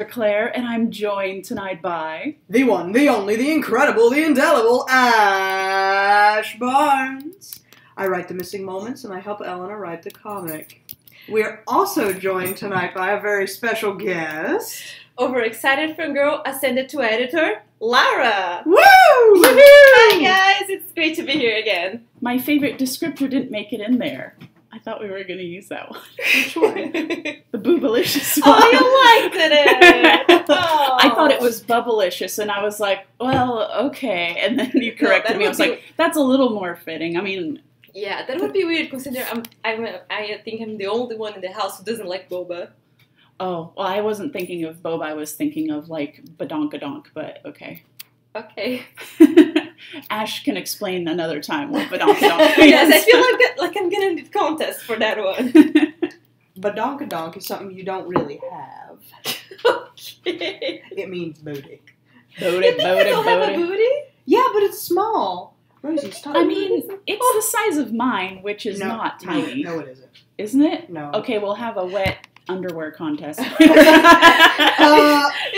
Claire, and I'm joined tonight by the one, the only, the incredible, the indelible Ash Barnes. I write the missing moments, and I help Eleanor write the comic. We are also joined tonight by a very special guest. Overexcited from girl ascended to editor, Lara. Woo! Hi guys, it's great to be here again. my favorite descriptor didn't make it in there. I thought we were going to use that one. Which one? The boobalicious one. Oh, you liked it! Oh. I thought it was bubblicious, and I was like, well, okay. And then you corrected me. I was like, that's a little more fitting. I mean... Yeah, that would be weird considering I think I'm the only one in the house who doesn't like boba. Oh, well, I wasn't thinking of boba. I was thinking of, like, badonkadonk, but okay. Okay. Ash can explain another time what badonkadonk means. Yes, I feel like I'm gonna need contest for that one. Badonkadonk is something you don't really have. Okay. It means booty. Booty, booty, Have a booty. booty? Yeah, but it's small. Rosie, stop. I mean, it's the size of mine, which is not tiny. No, it isn't. Isn't it? No. Okay, we'll have a wet underwear contest.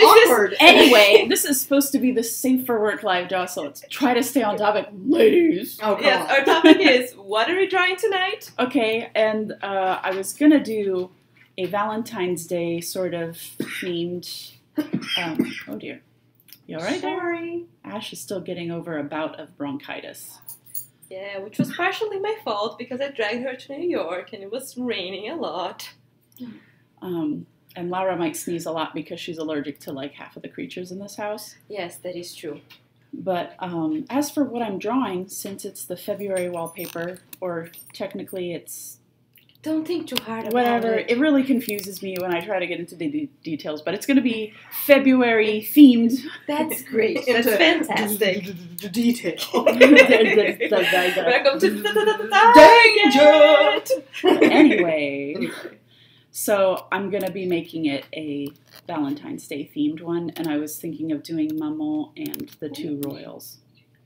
Awkward. Anyway, this is supposed to be the Safe for Work live draw, so let's try to stay on topic, ladies. Oh, come Yes, on. our topic is, what are we drawing tonight? Okay, and I was going to do a Valentine's Day sort of themed... oh dear. You alright there? Sorry. Ash is still getting over a bout of bronchitis. Yeah, which was partially my fault because I dragged her to New York and it was raining a lot. And Laura might sneeze a lot because she's allergic to like half of the creatures in this house. Yes, that is true. But as for what I'm drawing, since it's the February wallpaper, or technically it's Don't think too hard about whatever, it. it really confuses me when I try to get into the details, but it's going to be February themed. That's great. That's Into fantastic. Detail. Welcome to Danger! Anyway, so I'm going to be making it a Valentine's Day themed one, and I was thinking of doing Maman and the two royals.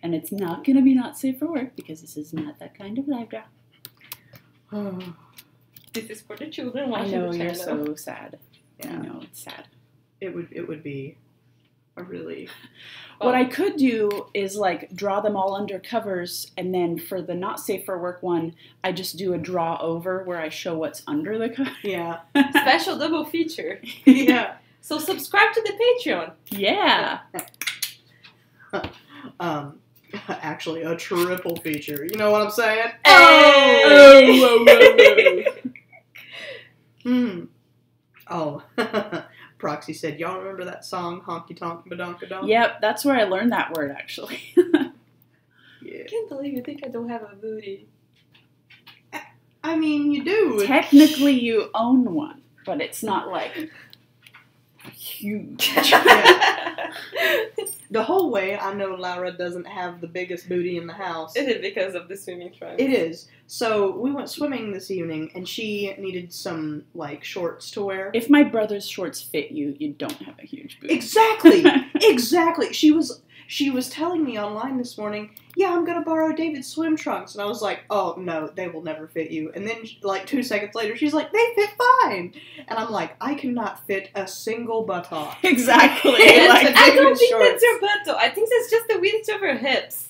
And it's not going to be not safe for work because this is not that kind of live draw. This is for the children I watching know, the you're channel. so sad. Yeah. I know, it's sad. It would be a really... What I could do is like draw them all under covers, and then for the not safe for work one, I just do a draw over where I show what's under the cover. Yeah. Special double feature. Yeah. So subscribe to the Patreon. Yeah. Actually, a triple feature. You know what I'm saying? Oh! Oh. Proxy said, y'all remember that song, Honky Tonk Badonkadonk? Yep, that's where I learned that word, actually. Yeah. I can't believe you think I don't have a booty. I mean, you do. Technically, you own one, but it's not like huge. Yeah. The whole way, I know Laura doesn't have the biggest booty in the house. Is it because of the swimming trunks? It is. So, we went swimming this evening, and she needed some, like, shorts to wear. If my brother's shorts fit you, you don't have a huge booty. Exactly! Exactly! She was telling me online this morning, yeah, I'm gonna borrow David's swim trunks. And I was like, oh, no, they will never fit you. And then, like, 2 seconds later, she's like, they fit fine! And I'm like, I cannot fit a single buttock. Exactly. Like, I don't David's think shorts. that's your butt though. I think that's just the width of her hips.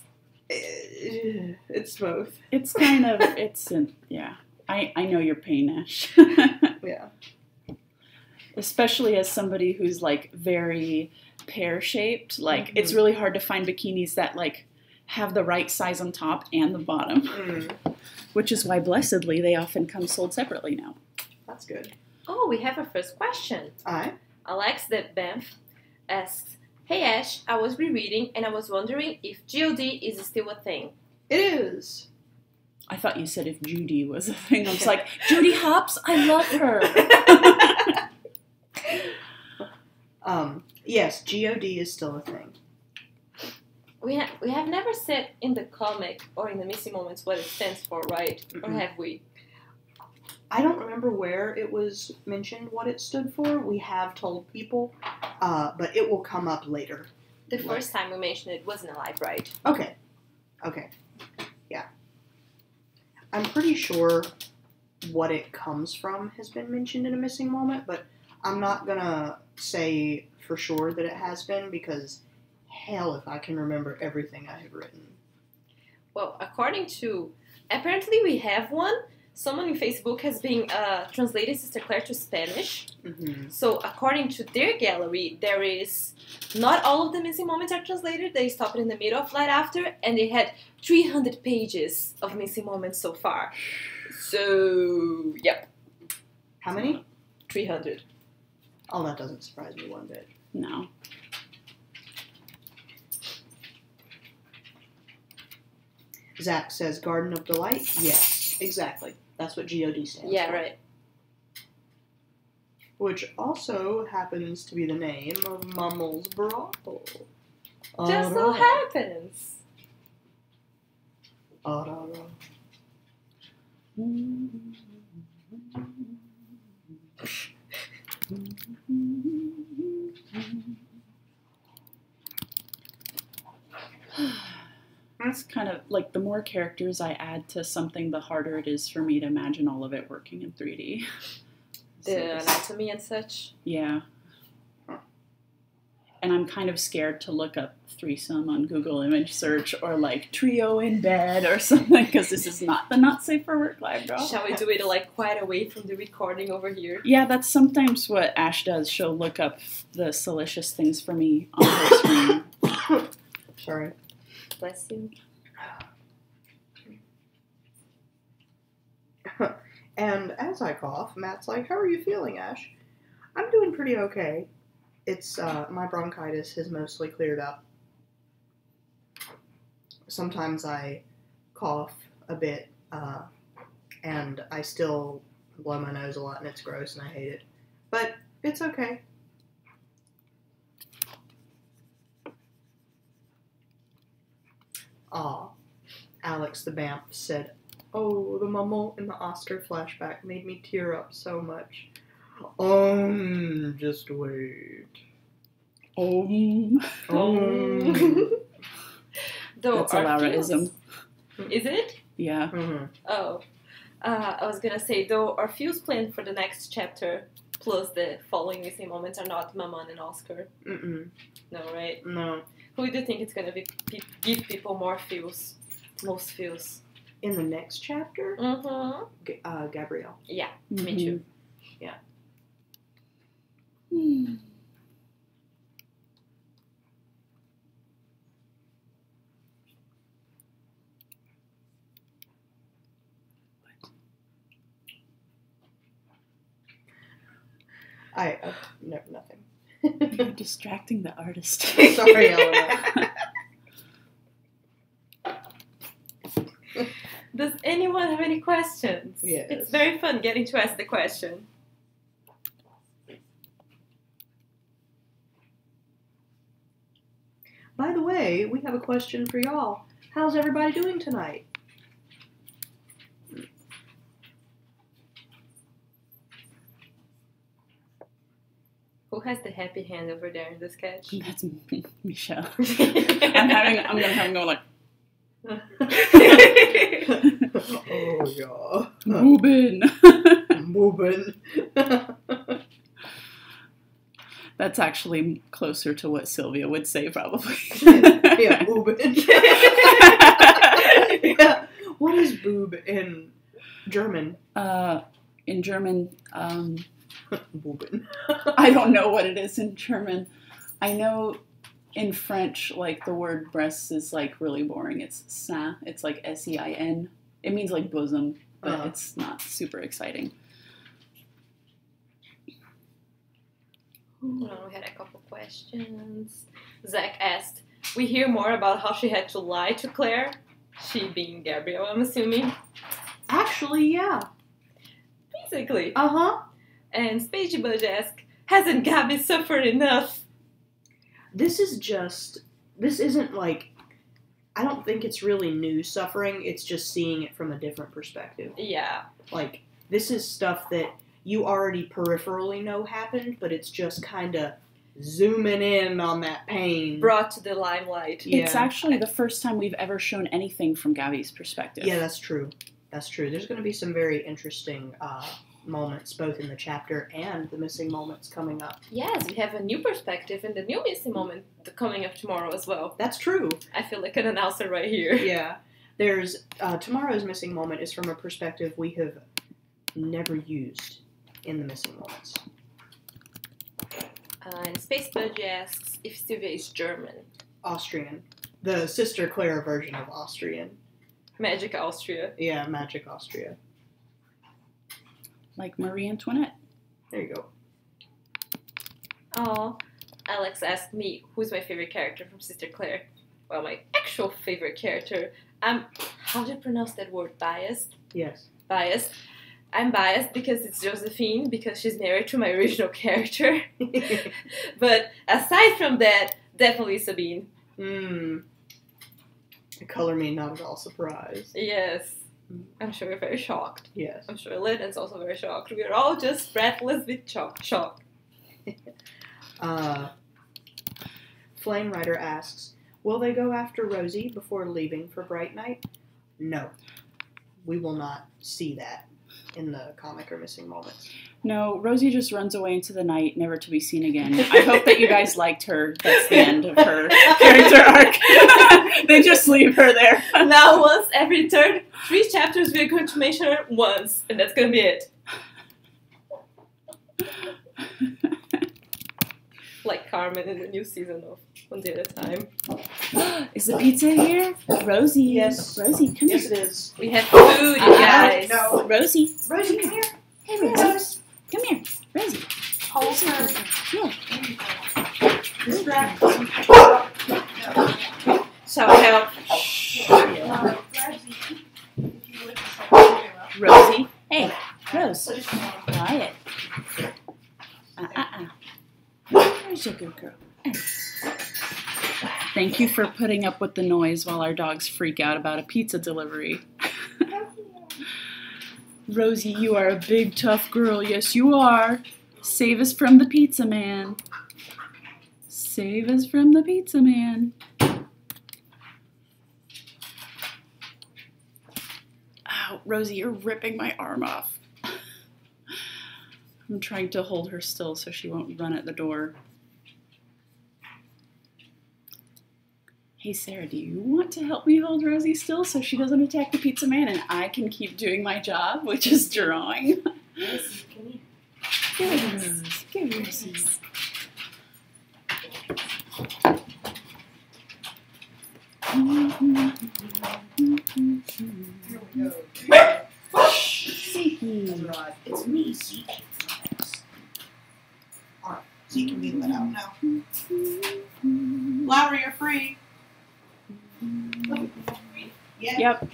It's both. It's kind of, yeah. I know your pain, Ash. Yeah. Especially as somebody who's, like, very pear-shaped. Like, it's really hard to find bikinis that, like, have the right size on top and the bottom. Which is why, blessedly, they often come sold separately now. That's good. Oh, we have our first question. Alright. Alex the Banff asks, hey Ash, I was rereading and I was wondering if GOD is still a thing. It is. I thought you said if Judy was a thing. I was like, Judy Hopps, I love her. Yes, GOD is still a thing. We have never said in the comic or in the missing moments what it stands for, right? Or have we? I don't remember where it was mentioned what it stood for. We have told people, but it will come up later. The first time we mentioned it wasn't alive, right? Okay. Okay. Yeah. I'm pretty sure what it comes from has been mentioned in a missing moment, but I'm not gonna say for sure that it has been, because hell if I can remember everything I have written. Well, according to... Apparently we have one. Someone in Facebook has been translated Sister Claire to Spanish. Mm-hmm. So according to their gallery, there is... Not all of the missing moments are translated. They stopped in the middle of Light After, and they had 300 pages of missing moments so far. So, yep. How many? 300. Oh, that doesn't surprise me one bit. No. Zach says Garden of Delight. Yes, exactly. That's what GOD stands for. Yeah, right. Which also happens to be the name of Mummel's brothel. Just so happens. It's kind of like the more characters I add to something, the harder it is for me to imagine all of it working in 3D. The anatomy and such. Yeah. And I'm kind of scared to look up threesome on Google image search or like trio in bed or something, because this is not the not safe for work live draw. Shall we do it like quite away from the recording over here? Yeah, that's sometimes what Ash does. She'll look up the salacious things for me on her screen. Sorry. Bless you. And as I cough, Matt's like, "How are you feeling, Ash?" I'm doing pretty okay. It's, my bronchitis has mostly cleared up. Sometimes I cough a bit, and I still blow my nose a lot, and it's gross, and I hate it. But it's okay. Aw. Alex the Bamf said, "Oh, the Mummel in the Oscar flashback made me tear up so much." Just wait. Though That's a Lauraism. Is it? Yeah. Mm-hmm. Oh. I was gonna say, though our feels planned for the next chapter, plus the following missing moments, are not Maman and Oscar. Mm-mm. No, right? No. Who do you think it's gonna be give people more feels? Most feels? In the next chapter? Mm-hmm. Gabrielle. Yeah, Mm-hmm. me too. Yeah. Nothing. You're distracting the artist. Sorry, Eleanor. Does anyone have any questions? Yes. It's very fun getting to ask the question. By the way, we have a question for y'all. How's everybody doing tonight? Who has the happy hand over there in the sketch? That's Michel. I'm gonna have him go like, Oh, yeah. Boobin. Boobin. That's actually closer to what Sylvia would say, probably. Yeah, boobin. Yeah. What is boob in German? In German, Boobin. I don't know what it is in German. I know in French, like, the word breasts is, like, really boring. It's sein. It's, like, S-E-I-N. It means, like, bosom, but it's not super exciting. We had a couple questions. Zach asked, we hear more about how she had to lie to Claire. She being Gabrielle, I'm assuming. Actually, yeah. Basically. Uh-huh. And Spagey Budge asked, hasn't Gabby suffered enough? This isn't like, I don't think it's really new suffering, it's just seeing it from a different perspective. Yeah. Like, this is stuff that you already peripherally know happened, but it's just kind of zooming in on that pain. Brought to the limelight. Yeah. It's actually the first time we've ever shown anything from Gabby's perspective. Yeah, that's true. That's true. There's going to be some very interesting moments, both in the chapter and the missing moments coming up. Yes, we have a new perspective in the new missing moment coming up tomorrow as well. That's true. I feel like an announcer right here. Yeah. There's tomorrow's missing moment is from a perspective we have never used in the missing moments. And Space Budgie asks if Sylvia is German. Austrian. The Sister Claire version of Austrian. Magic Austria. Yeah, Magic Austria. Like Marie Antoinette. There you go. Oh, Alex asked me who's my favorite character from Sister Claire. Well, my actual favorite character, how do you pronounce that word? Biased? Yes. Biased. I'm biased because it's Josephine, because she's married to my original character. But aside from that, definitely Sabine. Color me not at all surprised. Yes. I'm sure you're very shocked. Yes. I'm sure Lynn's also very shocked. We're all just breathless with shock. Flame Rider asks, will they go after Rosie before leaving for Bright Night? No. We will not see that in the comic or missing moments. No, Rosie just runs away into the night, never to be seen again. I hope that you guys liked her. That's the end of her character arc. They just leave her there. Now, once every 3 chapters, we're going to mention her once, and that's going to be it. Like Carmen in the new season of One Day at a Time. Is the pizza here? Rosie. Yes. Rosie, come Yes, here. it is. We have food, you guys. No. Rosie. Rosie, come here. Hey, Rosie. Come here. Rosie. Hold her. Yeah. Distract. Shall we help? Rosie. Hey, Rose. Quiet. Where's your good girl? Hey. Thank you for putting up with the noise while our dogs freak out about a pizza delivery. Rosie, you are a big, tough girl. Yes, you are. Save us from the pizza man. Save us from the pizza man. Ow, Rosie, you're ripping my arm off. I'm trying to hold her still so she won't run at the door. Hey, Sarah, do you want to help me hold Rosie still so she doesn't attack the pizza man and I can keep doing my job, which is drawing? Yes, can you? Give it to Rose. Give it Rosie. Here we go. Siki. It's me, Zeke. Alright, Zeke can be let out now. Lowry, you're free. Yeah. Yep.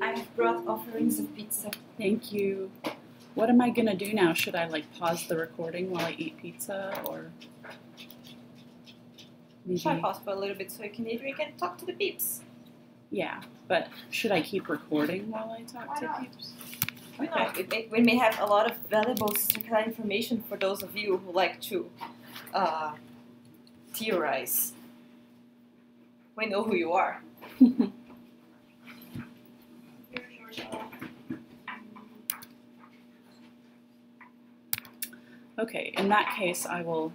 I've brought offerings of pizza. Thank you. What am I gonna do now? Should I like pause the recording while I eat pizza, or maybe? Should I pause for a little bit so you can either can talk to the peeps? Yeah, but should I keep recording while I talk Why to not? peeps? Okay. We may have a lot of valuable circular information for those of you who like to theorize. We know who you are. Okay, in that case, I will,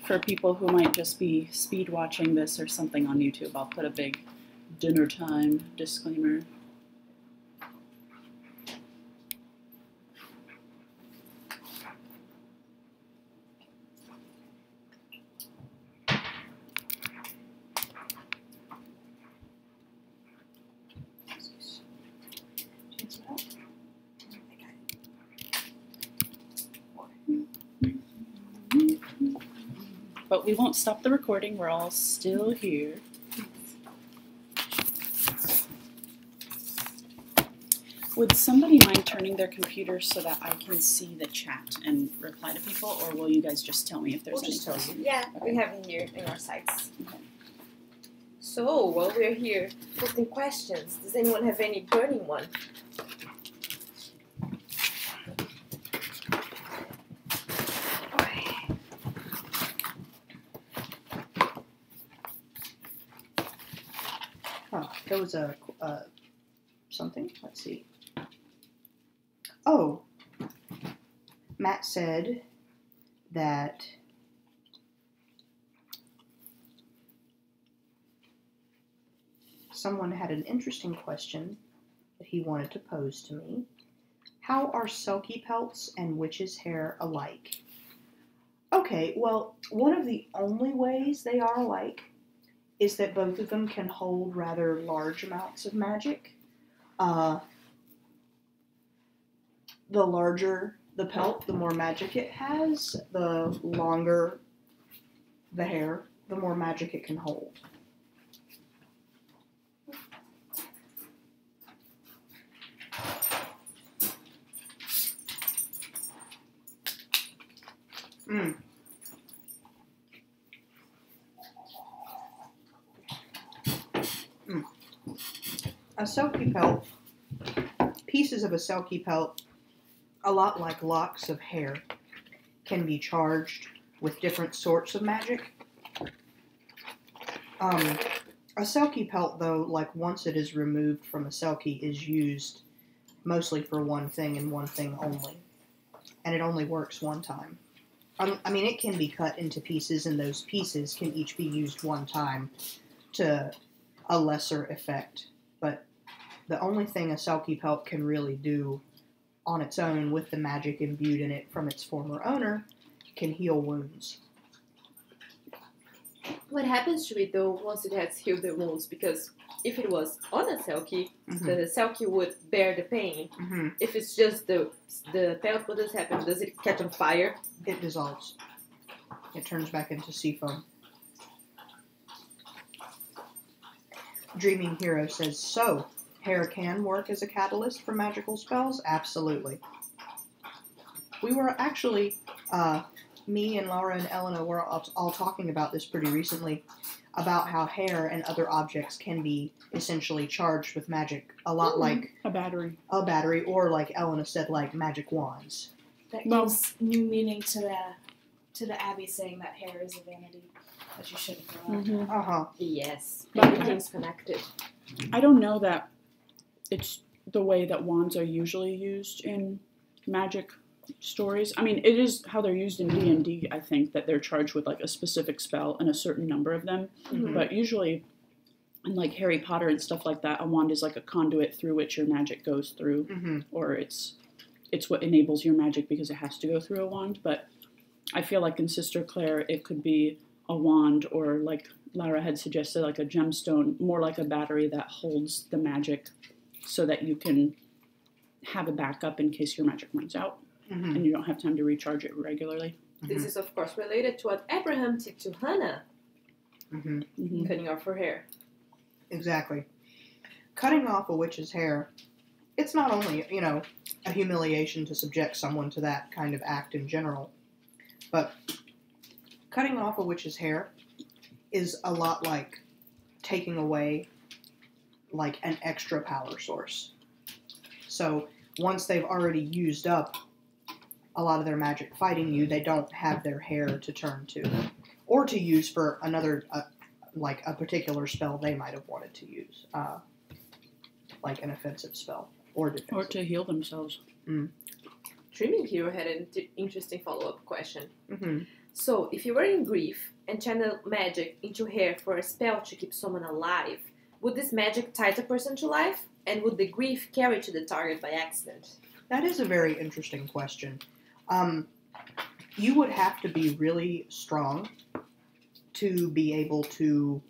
for people who might just be speed watching this or something on YouTube, I'll put a big dinner time disclaimer. but we won't stop the recording. We're all still here. Would somebody mind turning their computer so that I can see the chat and reply to people, or will you guys just tell me if there's any questions? Yeah, Okay. we have in our sites. Okay. So, while we're here posting questions, does anyone have any burning one? There was a something. Let's see. Oh, Matt said that someone had an interesting question that he wanted to pose to me. How are selkie pelts and witch's hair alike? Okay, well, one of the only ways they are alike is that both of them can hold rather large amounts of magic. The larger the pelt, the more magic it has. The longer the hair, the more magic it can hold. A selkie pelt, pieces of a selkie pelt, a lot like locks of hair, can be charged with different sorts of magic. A selkie pelt, though, like once it is removed from a selkie, is used mostly for one thing and one thing only. And it only works one time. I mean, it can be cut into pieces, and those pieces can each be used one time to a lesser effect. But the only thing a selkie pelt can really do on its own with the magic imbued in it from its former owner can heal wounds. What happens to it though once it has healed the wounds? Because if it was on a selkie, the selkie would bear the pain. If it's just the pelt, what does happen? Does it catch on fire? It dissolves. It turns back into sea foam. Dreaming Hero says, so, hair can work as a catalyst for magical spells? Absolutely. We were actually, me and Laura and Elena were all talking about this pretty recently, about how hair and other objects can be essentially charged with magic, a lot like a battery, or like Elena said, like magic wands. That gives new meaning to the Abbey saying that hair is a vanity, that you shouldn't throw out. Yes, But everything's connected. I don't know that it's the way that wands are usually used in magic stories. I mean, it is how they're used in D&D, I think, that they're charged with like a specific spell and a certain number of them. But usually in like Harry Potter and stuff like that, a wand is like a conduit through which your magic goes through, or it's what enables your magic because it has to go through a wand. But I feel like in Sister Claire, it could be a wand, or like Lara had suggested, like a gemstone, more like a battery that holds the magic so that you can have a backup in case your magic runs out and you don't have time to recharge it regularly. This is, of course, related to what Abraham did to Hannah, cutting off her hair. Exactly. Cutting off a witch's hair, it's not only, a humiliation to subject someone to that kind of act in general, but cutting off a witch's hair is a lot like taking away like an extra power source. So once they've already used up a lot of their magic fighting you, they don't have their hair to turn to or to use for another, like a particular spell they might have wanted to use, like an offensive spell or defensive. Or to heal themselves. Dreaming Hero had an interesting follow-up question. So, if you were in grief and channel magic into hair for a spell to keep someone alive, would this magic tie the person to life? And would the grief carry to the target by accident? That is a very interesting question. You would have to be really strong to be able to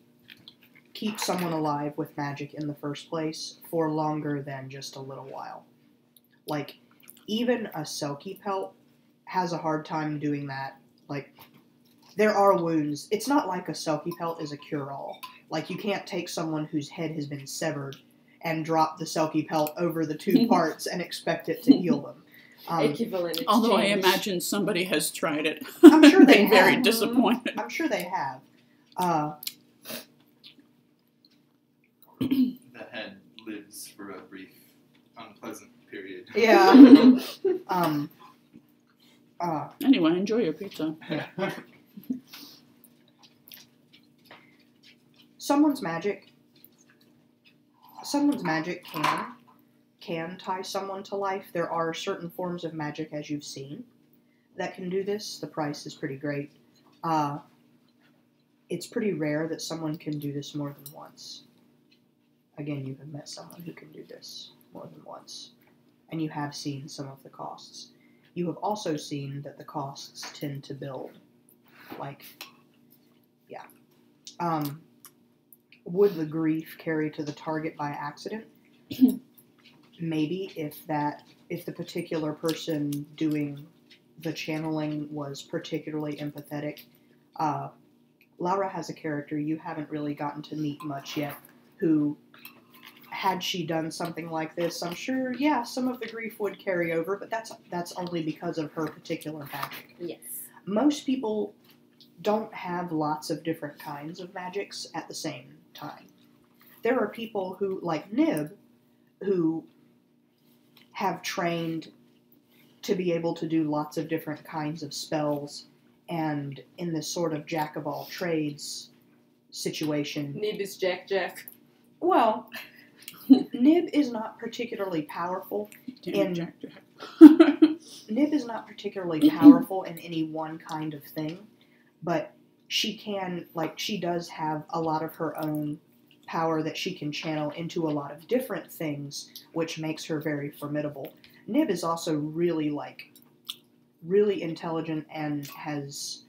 keep someone alive with magic in the first place for longer than just a little while. Like, even a selkie pelt has a hard time doing that, like, there are wounds. It's not like a Selkie pelt is a cure-all. Like, you can't take someone whose head has been severed and drop the Selkie pelt over the two parts and expect it to heal them. Equivalent exchange. Although I imagine somebody has tried it. I'm sure they Been very have. disappointed. I'm sure they have. The head lives for a brief, unpleasant period. Yeah. Anyway, enjoy your pizza. Someone's magic can tie someone to life. There are certain forms of magic, as you've seen, that can do this. The price is pretty great. It's pretty rare that someone can do this more than once. Again, you have met someone who can do this more than once, and you have seen some of the costs. You have also seen that the costs tend to build. Like, yeah. Would the grief carry to the target by accident? Maybe, if the particular person doing the channeling was particularly empathetic. Laura has a character you haven't really gotten to meet much yet, who, had she done something like this, I'm sure, yeah, some of the grief would carry over, but that's only because of her particular magic. Yes. Most people don't have lots of different kinds of magics at the same time. There are people who, like Nib, who have trained to be able to do lots of different kinds of spells, and in this sort of jack-of-all-trades situation... Nib is Jack. Well, Nib is not particularly powerful Jack. Nib is not particularly powerful in any one kind of thing, but she does have a lot of her own power that she can channel into a lot of different things, which makes her very formidable. Nib is also really intelligent and has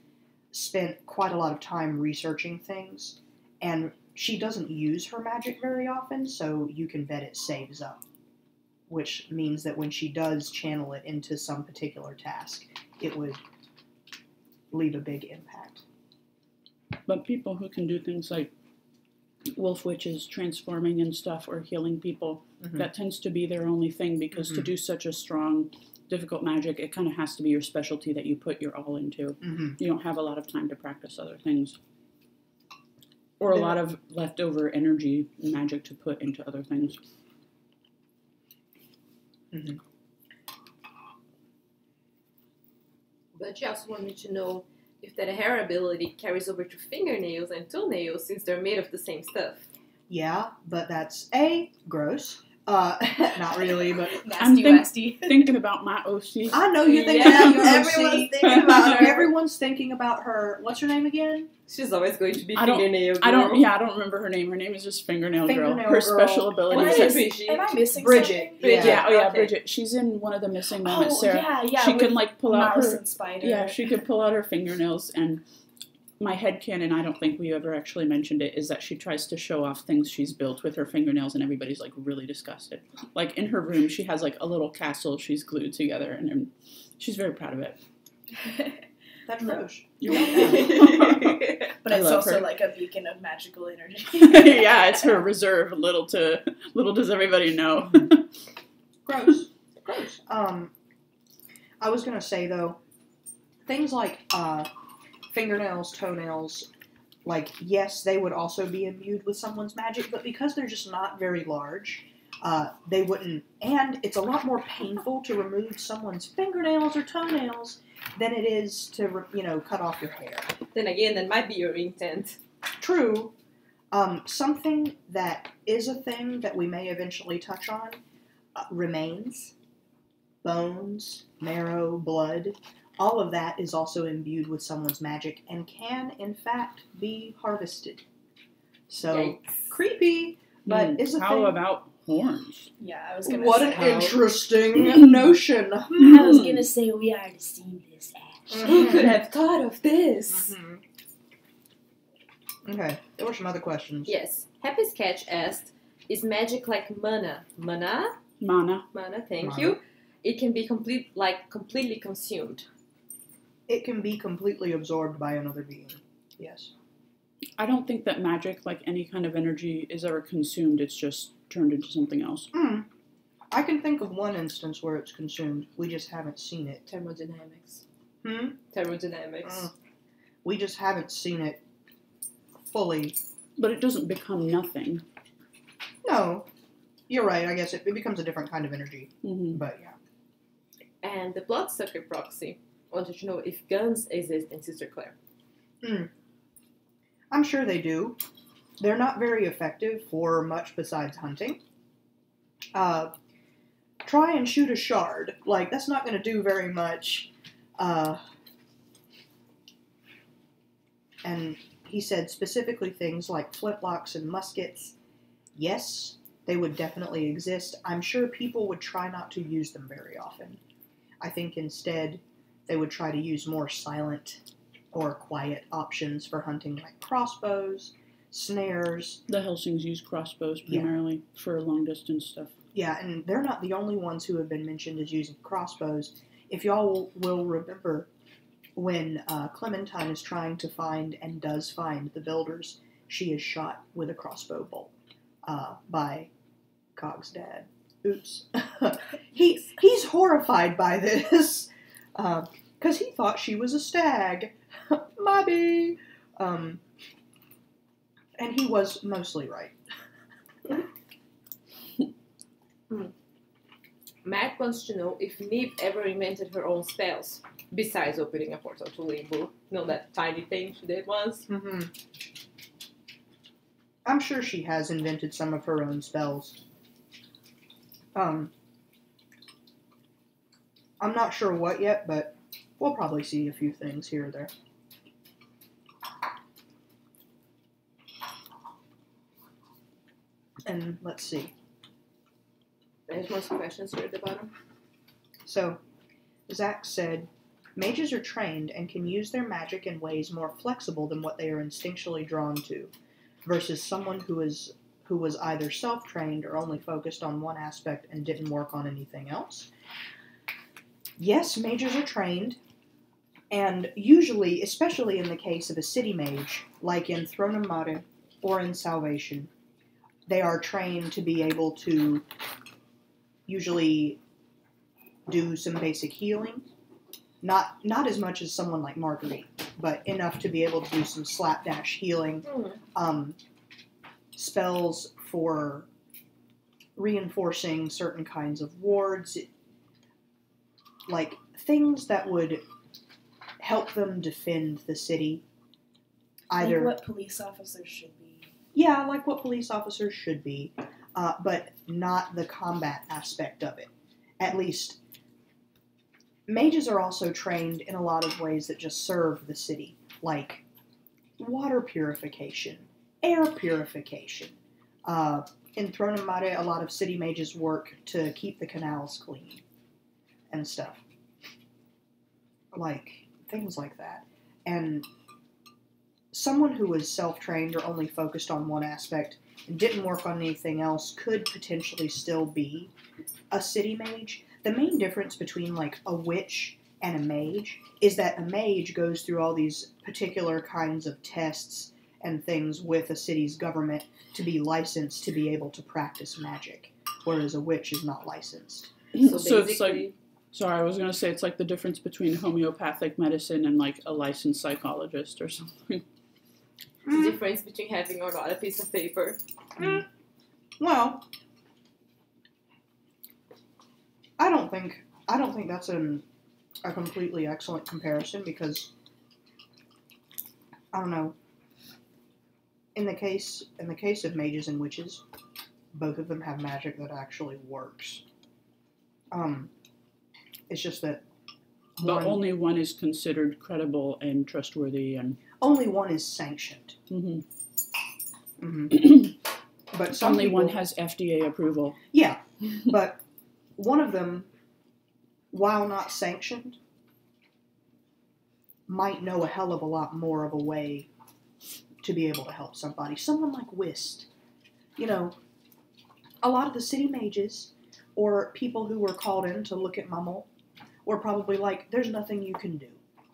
spent quite a lot of time researching things, and she doesn't use her magic very often, so you can bet it saves up, which means that when she does channel it into some particular task, it would leave a big impact. But people who can do things like wolf witches transforming and stuff, or healing people, that tends to be their only thing, because to do such a strong, difficult magic, it kind of has to be your specialty that you put your all into. You don't have a lot of time to practice other things. Or a lot of leftover energy and magic to put into other things. But she also wanted to know if that hair ability carries over to fingernails and toenails, since they're made of the same stuff. Yeah, but that's gross. Not really, but Nasty. Thinking about my OC. I know you're thinking Yeah, about your everyone's OC. thinking about her. Everyone's thinking about her. What's her name again? She's always going to be I don't- fingernail girl. I don't remember her name. Her name is just Fingernail Girl. Fingernail Her Girl. special ability is Am I missing Bridget. something? Bridget. yeah, oh yeah, Okay. Bridget. She's in one of the missing moments, Oh, Sarah. yeah. She with can like pull out mouse her and spider. Yeah, she could pull out her fingernails, and my headcanon, I don't think we ever actually mentioned it, is that she tries to show off things she's built with her fingernails, and everybody's like really disgusted. Like in her room, she has like a little castle she's glued together, and she's very proud of it. That's Roche. You're welcome. But I it's love also her. like a beacon of magical energy. Yeah, it's her reserve. Little does everybody know. Gross. I was gonna say though, things like fingernails, toenails, like, yes, they would also be imbued with someone's magic, but because they're just not very large, they wouldn't, and it's a lot more painful to remove someone's fingernails or toenails than it is to, cut off your hair. Then again, that might be your intent. True. Something that is a thing that we may eventually touch on, remains, bones, marrow, blood. All of that is also imbued with someone's magic and can, in fact, be harvested. So, Yikes. creepy, but is a thing. How about horns? Yeah, I was gonna What say. an interesting notion. I was gonna say we already seen this ash. Who could have thought of this? Okay, there were some other questions. Yes. Happy Sketch asked, is magic like mana? Mana, thank Mana. you. It can be completely consumed. It can be completely absorbed by another being. Yes. I don't think that magic, like any kind of energy, is ever consumed. It's just turned into something else. I can think of one instance where it's consumed. We just haven't seen it. Thermodynamics. Hmm? Thermodynamics. We just haven't seen it fully. But it doesn't become nothing. No. You're right. I guess it becomes a different kind of energy. Mm-hmm. But yeah. And the Bloodsucker proxy wanted to know if guns exist in Sister Claire. I'm sure they do. They're not very effective for much besides hunting. Try and shoot a shard. Like, that's not going to do very much. And he said specifically things like flintlocks and muskets. Yes, they would definitely exist. I'm sure people would try not to use them very often. I think instead they would try to use more silent or quiet options for hunting, like crossbows, snares. The Helsings use crossbows primarily for long distance stuff. Yeah, and they're not the only ones who have been mentioned as using crossbows. If y'all will remember, when Clementine is trying to find and does find the builders, she is shot with a crossbow bolt by Cog's dad. Oops. He's horrified by this because he thought she was a stag. Maybe. And he was mostly right. Matt wants to know if Nib ever invented her own spells, besides opening a portal to Limbo. You know that tiny thing she did once? Mm-hmm. I'm sure she has invented some of her own spells. I'm not sure what yet, but we'll probably see a few things here or there. And let's see. There's more questions here at the bottom. So, Zach said, mages are trained and can use their magic in ways more flexible than what they are instinctually drawn to, versus someone who was either self-trained or only focused on one aspect and didn't work on anything else. Yes, mages are trained, and usually, especially in the case of a city mage, like in Throne of Mare or in Salvation, they are trained to be able to usually do some basic healing. Not as much as someone like Marguerite, but enough to be able to do some slapdash healing. Spells for reinforcing certain kinds of wards. Like, things that would help them defend the city. Either like what police officers should be. Yeah, like what police officers should be, but not the combat aspect of it. At least, mages are also trained in a lot of ways that just serve the city, like water purification, air purification. In Throne of Mare, a lot of city mages work to keep the canals clean and stuff. Like, things like that. And someone who was self-trained or only focused on one aspect and didn't work on anything else could potentially still be a city mage. The main difference between, like, a witch and a mage is that a mage goes through all these particular kinds of tests and things with a city's government to be licensed to be able to practice magic, whereas a witch is not licensed. So it's like, sorry, I was going to say it's like the difference between homeopathic medicine and like a licensed psychologist or something. The difference between having or not a piece of paper. Well, I don't think that's a completely excellent comparison because I don't know. In the case of mages and witches, both of them have magic that actually works. It's just that only one is considered credible and trustworthy, and only one is sanctioned. But some only people, one has FDA approval. Yeah, but one of them, while not sanctioned, might know a hell of a lot more of a way to be able to help somebody. Someone like Whist. You know, a lot of the city mages or people who were called in to look at Mummel were probably like, there's nothing you can do.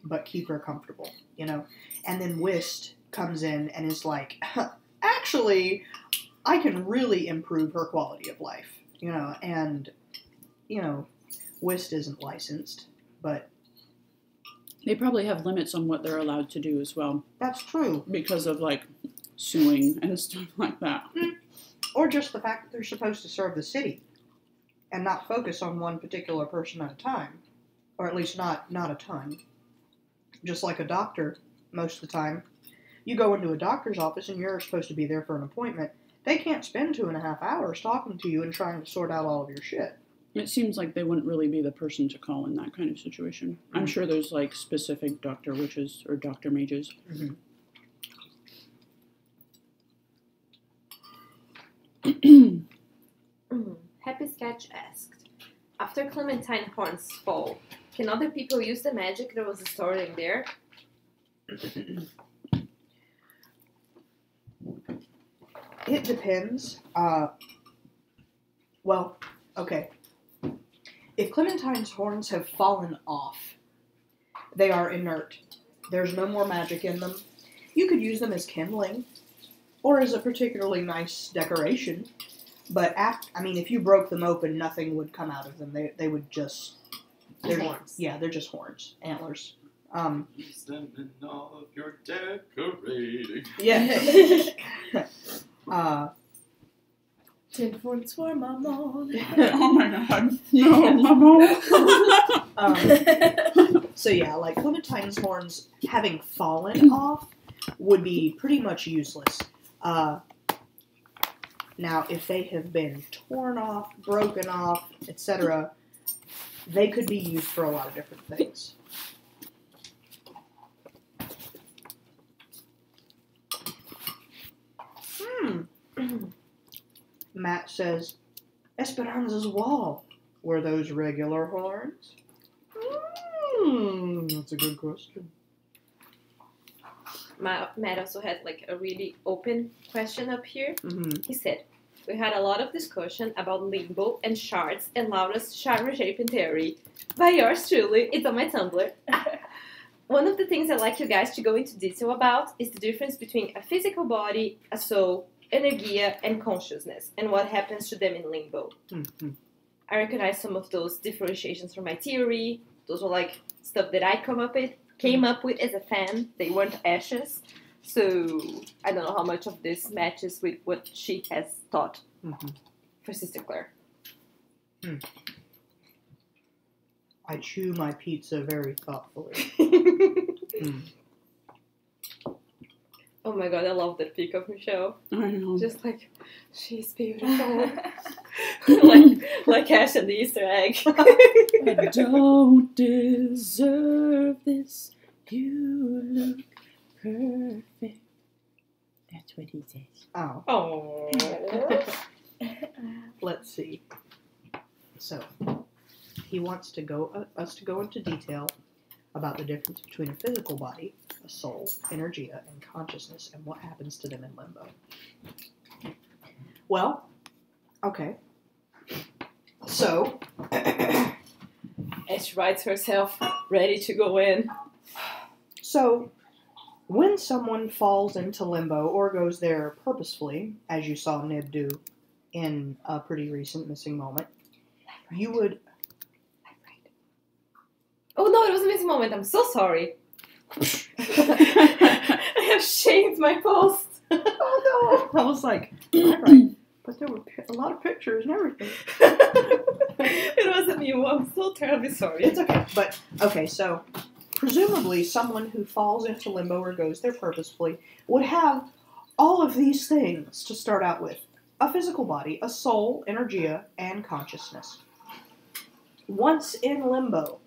but keep her comfortable, you know? And then Whist comes in and is like, actually, I can really improve her quality of life, you know? And, you know, Whist isn't licensed, but... They probably have limits on what they're allowed to do as well. That's true. Because of, like, suing and stuff like that. Or just the fact that they're supposed to serve the city and not focus on one particular person at a time. Or at least not a ton. Just like a doctor, most of the time. You go into a doctor's office and you're supposed to be there for an appointment. They can't spend 2.5 hours talking to you and trying to sort out all of your shit. It seems like they wouldn't really be the person to call in that kind of situation. I'm sure there's, like, specific Dr. Witches or Dr. Mages. Happy Sketch asked, after Clementine horns fall, can other people use the magic that was stored in there? It depends. Well, okay. If Clementine's horns have fallen off, they are inert. There's no more magic in them. You could use them as kindling, or as a particularly nice decoration. But, I mean, if you broke them open, nothing would come out of them. They would just... They're horns. Yeah, they're just horns. Antlers. Use them in all of your decorating. Yeah. Tin horns for my mom. Oh my god. No, Mama. So yeah, like Clementine's horns having fallen off would be pretty much useless. Now, if they have been torn off, broken off, etc., they could be used for a lot of different things. Matt says, Esperanza's wall. Were those regular horns? That's a good question. Matt also had like a really open question up here. Mm-hmm. He said, we had a lot of discussion about limbo and shards and Laura's shard-shaping theory. By yours truly, it's on my Tumblr. One of the things I'd like you guys to go into detail about is the difference between a physical body, a soul, energia, and consciousness, and what happens to them in limbo. Mm-hmm. I recognize some of those differentiations from my theory. Those were like stuff that I came up with as a fan. They weren't ashes. So I don't know how much of this matches with what she has taught for Sister Claire. I chew my pizza very thoughtfully. Oh my god, I love that pic of Michelle. I know. Just like, she's beautiful. like Ash and the Easter egg. I don't deserve this. You look perfect. That's what he says. Oh. Oh. Let's see. So, he wants to us to go into detail about the difference between a physical body, a soul, energia, and consciousness, and what happens to them in limbo. Well, okay. So, Ash writes herself, ready to go in. So, when someone falls into limbo or goes there purposefully, as you saw Nib do in a pretty recent missing moment, you would... Oh no, it was a missing moment. I'm so sorry. I have shamed my post. Oh no! I was like, right. But there were a lot of pictures and everything. It wasn't you. I'm so terribly sorry. It's okay. But, okay, so, presumably someone who falls into limbo or goes there purposefully would have all of these things to start out with. A physical body, a soul, energia, and consciousness. Once in limbo,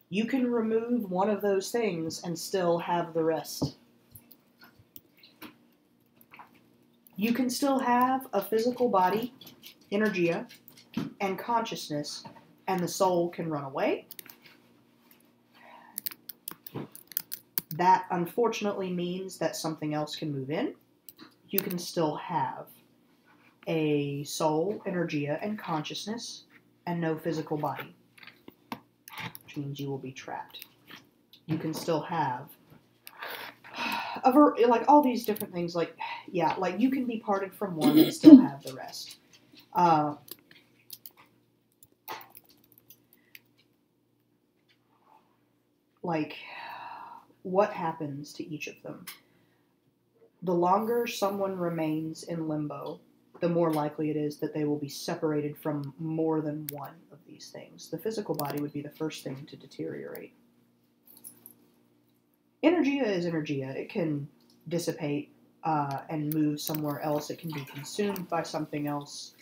you can remove one of those things and still have the rest. You can still have a physical body, energia, and consciousness, and the soul can run away. That unfortunately means that something else can move in. You can still have a soul, energia, and consciousness, and no physical body, which means you will be trapped. You can still have like all these different things. Like, yeah, like you can be parted from one and still have the rest. Like, what happens to each of them? The longer someone remains in limbo, the more likely it is that they will be separated from more than one of these things. The physical body would be the first thing to deteriorate. Energia is energia. It can dissipate and move somewhere else. It can be consumed by something else.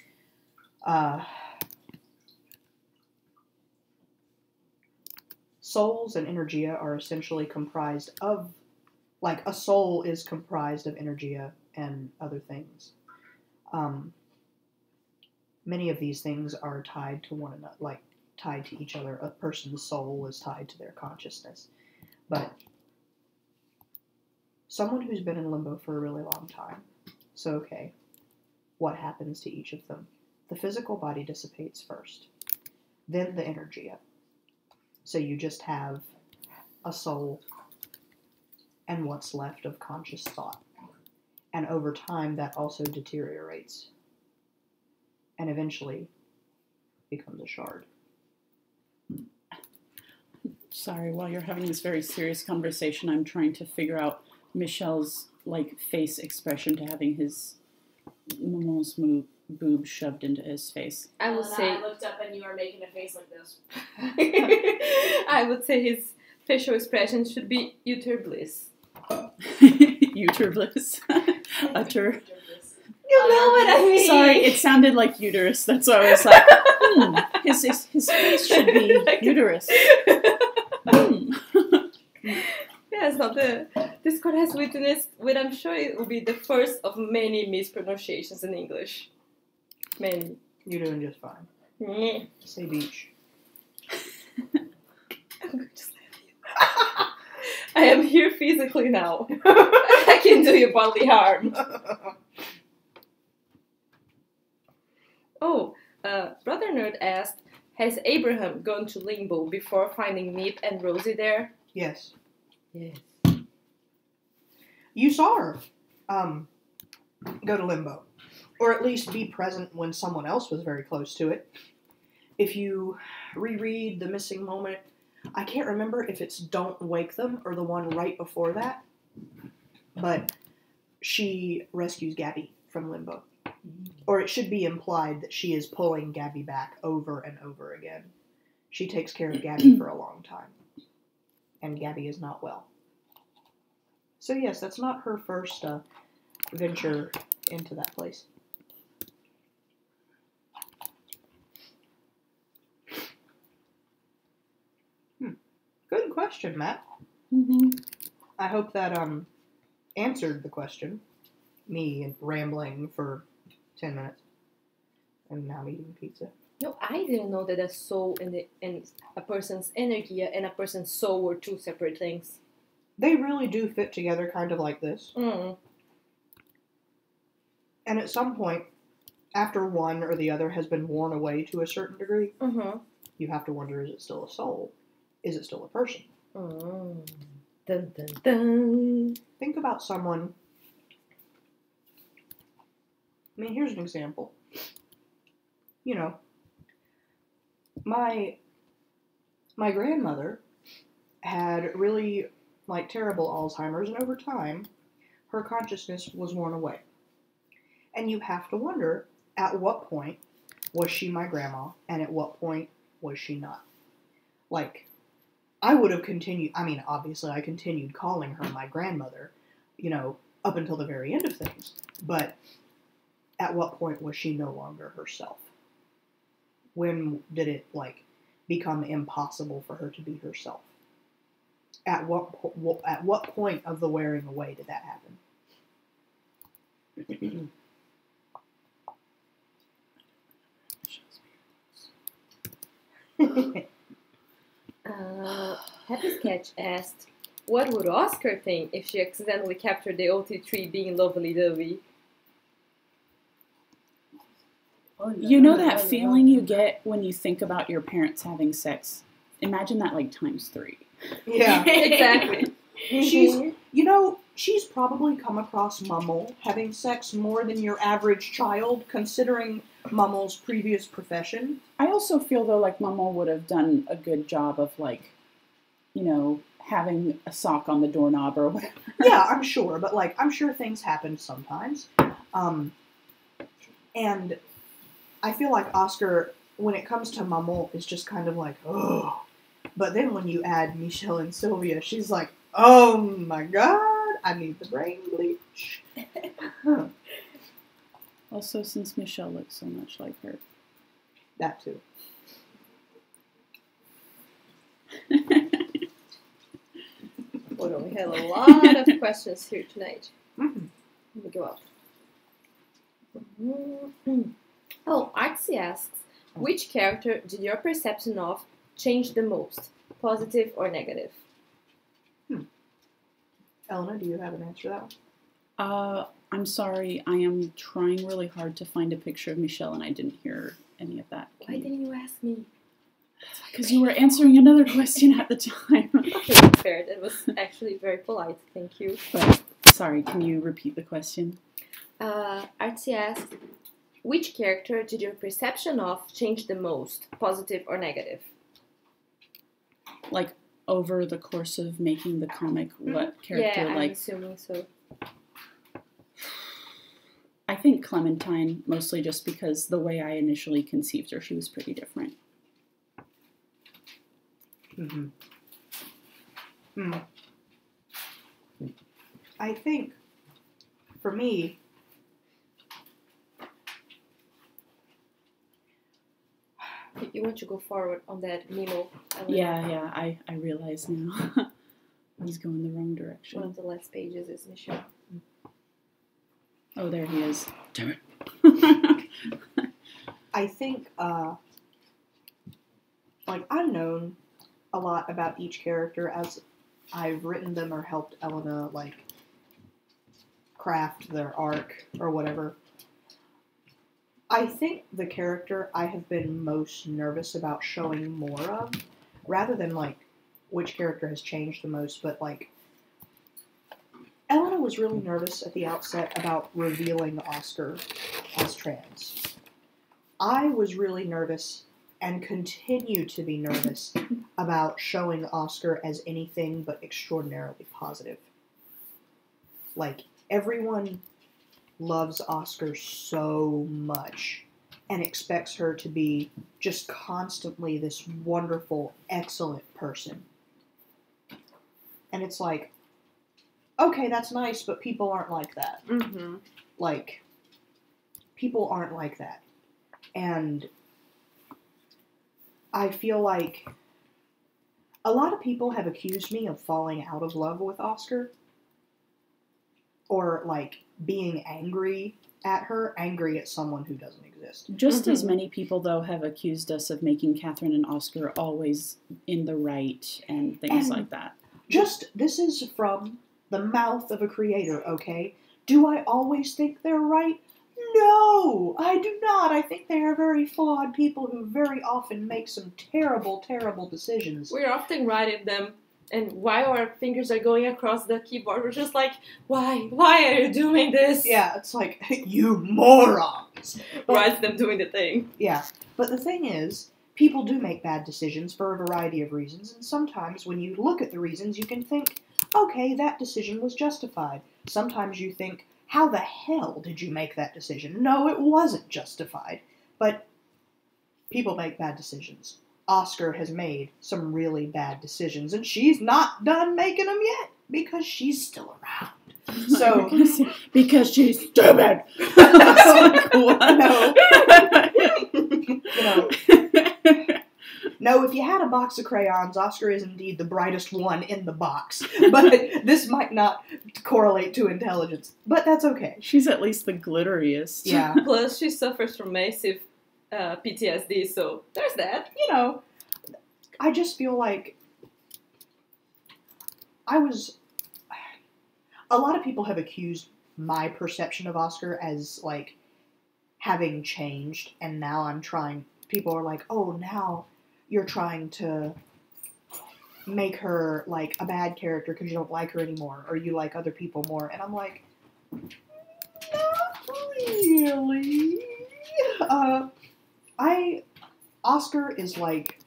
Souls and energia are essentially comprised of, like, a soul is comprised of energia and other things. Many of these things are tied to one another, like tied to each other. A person's soul is tied to their consciousness. But someone who's been in limbo for a really long time, so okay, what happens to each of them? The physical body dissipates first, then the energia. So you just have a soul and what's left of conscious thought. And over time, that also deteriorates and eventually becomes a shard. Sorry, while you're having this very serious conversation, I'm trying to figure out Michel's like face expression to having his maman's boob shoved into his face. I would say I looked up and you were making a face like this. I would say his facial expression should be utter bliss. Uter bliss. Utter. You know what I mean? Sorry, it sounded like uterus. That's why I was like, his face should be uterus. Yes, now the Discord has witnessed what I'm sure it will be the first of many mispronunciations in English. Many. You're doing just fine. Yeah. Say beach. I'm going to slap you. I am here physically now. I can do you bodily harm. Oh, Brother Nerd asked, has Abraham gone to limbo before finding Nip and Rosie there? Yes. Yes. You saw her go to limbo. Or at least be present when someone else was very close to it. If you reread The Missing Moment, I can't remember if it's Don't Wake Them or the one right before that, but she rescues Gabby from limbo. Or it should be implied that she is pulling Gabby back over and over again. She takes care of Gabby for a long time. And Gabby is not well. So yes, that's not her first venture into that place. Good question, Matt. Mm-hmm. I hope that answered the question. Me rambling for 10 minutes. And now eating pizza. No, I didn't know that a soul and a person's energy and a person's soul were two separate things. They really do fit together kind of like this. Mm. And at some point, after one or the other has been worn away to a certain degree, you have to wonder, is it still a soul? Is it still a person? Mm. Dun, dun, dun. Think about someone. I mean, here's an example. You know, my grandmother had really, like, terrible Alzheimer's, and over time, her consciousness was worn away. And you have to wonder, at what point was she my grandma, and at what point was she not? Like, I would have continued, I mean, obviously I continued calling her my grandmother, you know, up until the very end of things. But at what point was she no longer herself? When did it, like, become impossible for her to be herself? At what point of the wearing away did that happen? Happy Sketch asked, what would Oscar think if she accidentally captured the OT3 being lovely-dovey? You know that feeling you get when you think about your parents having sex? Imagine that like times 3. Yeah. Exactly. She's probably come across Mummel having sex more than your average child, considering Mummel's previous profession. I also feel, though, like Mama would have done a good job of, like, you know, having a sock on the doorknob or whatever. Yeah, I'm sure, but, like, I'm sure things happen sometimes. And I feel like Oscar, when it comes to Mummel, is just kind of like, oh. But then when you add Michel and Sylvia, she's like, oh my god, I need the brain bleach. Also, since Michelle looks so much like her. That too. Hold on, we have a lot of questions here tonight. Mm-hmm. Let me go up. Oh, Artsy asks, which character did your perception of change the most, positive or negative? Elena, do you have an answer to that one? I'm sorry, I am trying really hard to find a picture of Michelle and I didn't hear any of that. Why didn't you ask me? Because you were answering another question at the time. Okay, fair. That was actually very polite. Thank you. But, sorry, can you repeat the question? Artsy asks, which character did your perception of change the most, positive or negative? Like, over the course of making the comic, what character, yeah, like... I'm assuming so. I think Clementine, mostly just because the way I initially conceived her, she was pretty different. Mm-hmm. I think, for me, You want to go forward on that Nemo? Yeah, I realize now. I was going the wrong direction. One of the last pages is Michel. Oh, there he is. Damn it. I think, like, I've known a lot about each character as I've written them or helped Elena, like, craft their arc or whatever. I think the character I have been most nervous about showing more of, rather than, like, which character has changed the most, but, like, Elena was really nervous at the outset about revealing Oscar as trans. I was really nervous and continue to be nervous about showing Oscar as anything but extraordinarily positive. Like, everyone loves Oscar so much and expects her to be just constantly this wonderful, excellent person. And it's like, okay, that's nice, but people aren't like that. Mm-hmm. Like, people aren't like that. And I feel like a lot of people have accused me of falling out of love with Oscar. Or, like, being angry at her, angry at someone who doesn't exist. Just as many people, though, have accused us of making Catherine and Oscar always in the right and things like that. This is from the mouth of a creator, okay? Do I always think they're right? No, I do not. I think they are very flawed people who very often make some terrible, terrible decisions. We're often writing them, and while our fingers are going across the keyboard, we're just like, why? Why are you doing this? Yeah, it's like, you morons! Why is them doing the thing? Yeah, but the thing is, people do make bad decisions for a variety of reasons, and sometimes when you look at the reasons, you can think, okay, that decision was justified. Sometimes you think, how the hell did you make that decision? No, it wasn't justified. But people make bad decisions. Oscar has made some really bad decisions, and she's not done making them yet, because she's still around. So, because she's stupid. No. No, if you had a box of crayons, Oscar is indeed the brightest one in the box. But this might not correlate to intelligence. But that's okay. She's at least the glitteriest. Yeah. Plus, she suffers from massive PTSD, so there's that. I just feel like a lot of people have accused my perception of Oscar as, like, having changed, and now people are like, oh, now you're trying to make her like a bad character because you don't like her anymore, or you like other people more. And I'm like, not really. Oscar is like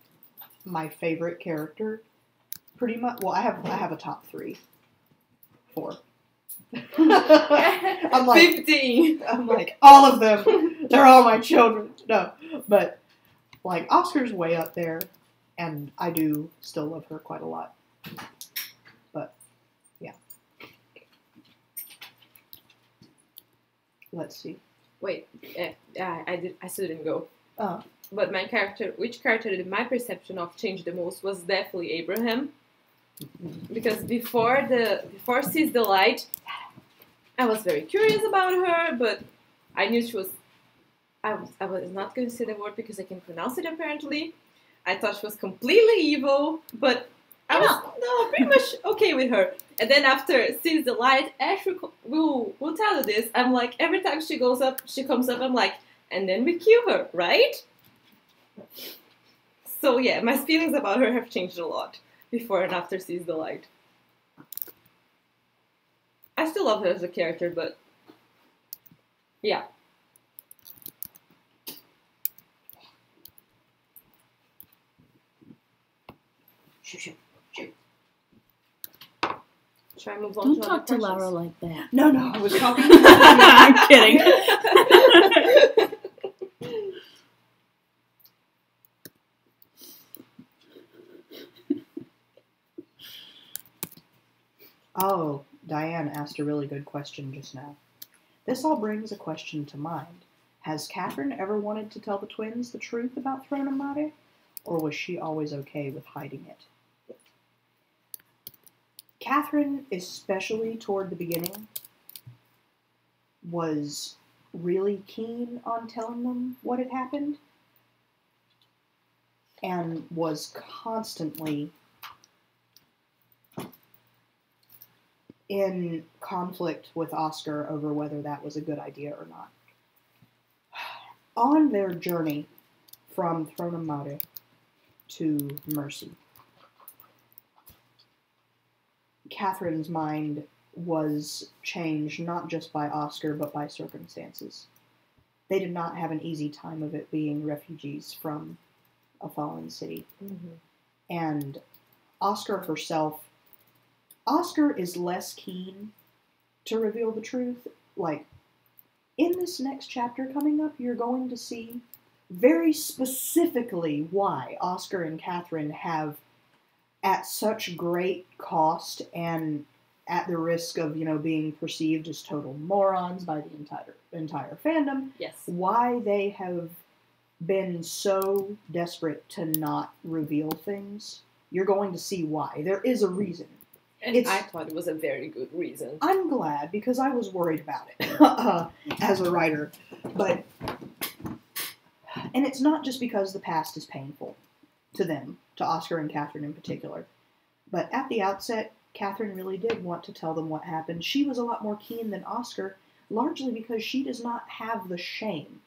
my favorite character, pretty much. Well, I have a top 3, 4. I'm like 15. I'm like all of them. They're all my children. No, but like Oscar's way up there, and I do still love her quite a lot. But yeah, let's see. Wait, I still didn't go. Oh. But which character did my perception of change the most was definitely Abraham. Because before Sees the Light, I was very curious about her, but I knew she was. I was not going to say the word because I can pronounce it apparently. I thought she was completely evil, but I was pretty much okay with her. And then after Sees the Light, Ashley will tell you this. I'm like, every time she comes up, I'm like, and then we kill her, right? So yeah, my feelings about her have changed a lot before and after Sees the Light. I still love her as a character, but yeah. Shoot. Should I move on Don't to talk to other Laura questions? like that. No, I was talking. I'm kidding. Oh, Diane asked a really good question just now. This all brings a question to mind. Has Catherine ever wanted to tell the twins the truth about Throne of Mare? Or was she always okay with hiding it? Catherine, especially toward the beginning, was really keen on telling them what had happened. And was constantly in conflict with Oscar over whether that was a good idea or not. On their journey from Throne of Mare to Mercy, Catherine's mind was changed not just by Oscar but by circumstances. They did not have an easy time of it being refugees from a fallen city. Mm-hmm. And Oscar is less keen to reveal the truth. Like, in this next chapter coming up, you're going to see very specifically why Oscar and Catherine have, at such great cost and at the risk of, being perceived as total morons by the entire fandom, Yes. why they have been so desperate to not reveal things. You're going to see why. There is a reason. And I thought it was a very good reason. I'm glad, because I was worried about it as a writer. And it's not just because the past is painful to them, to Oscar and Catherine in particular. But at the outset, Catherine really did want to tell them what happened. She was a lot more keen than Oscar, largely because she does not have the shame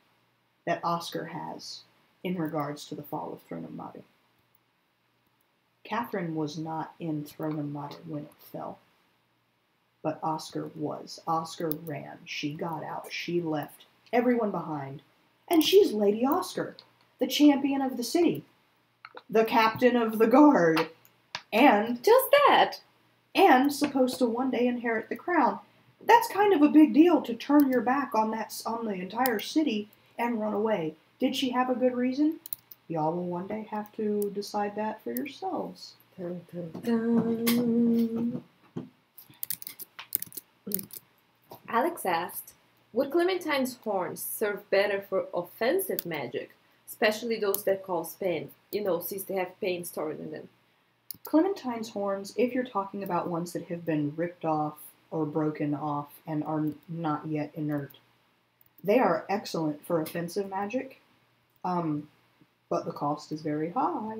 that Oscar has in regards to the fall of Throne of Mare. Catherine was not in Throne of Mare when it fell. But Oscar was. Oscar ran. She got out. She left everyone behind. And she's Lady Oscar, the champion of the city, the captain of the guard, and just that. And supposed to one day inherit the crown. That's kind of a big deal to turn your back on the entire city and run away. Did she have a good reason? Y'all will one day have to decide that for yourselves. Dun, dun, dun. Alex asked, would Clementine's horns serve better for offensive magic, especially those that cause pain? Since they have pain stored in them. Clementine's horns, if you're talking about ones that have been ripped off or broken off and are not yet inert, they are excellent for offensive magic. But the cost is very high,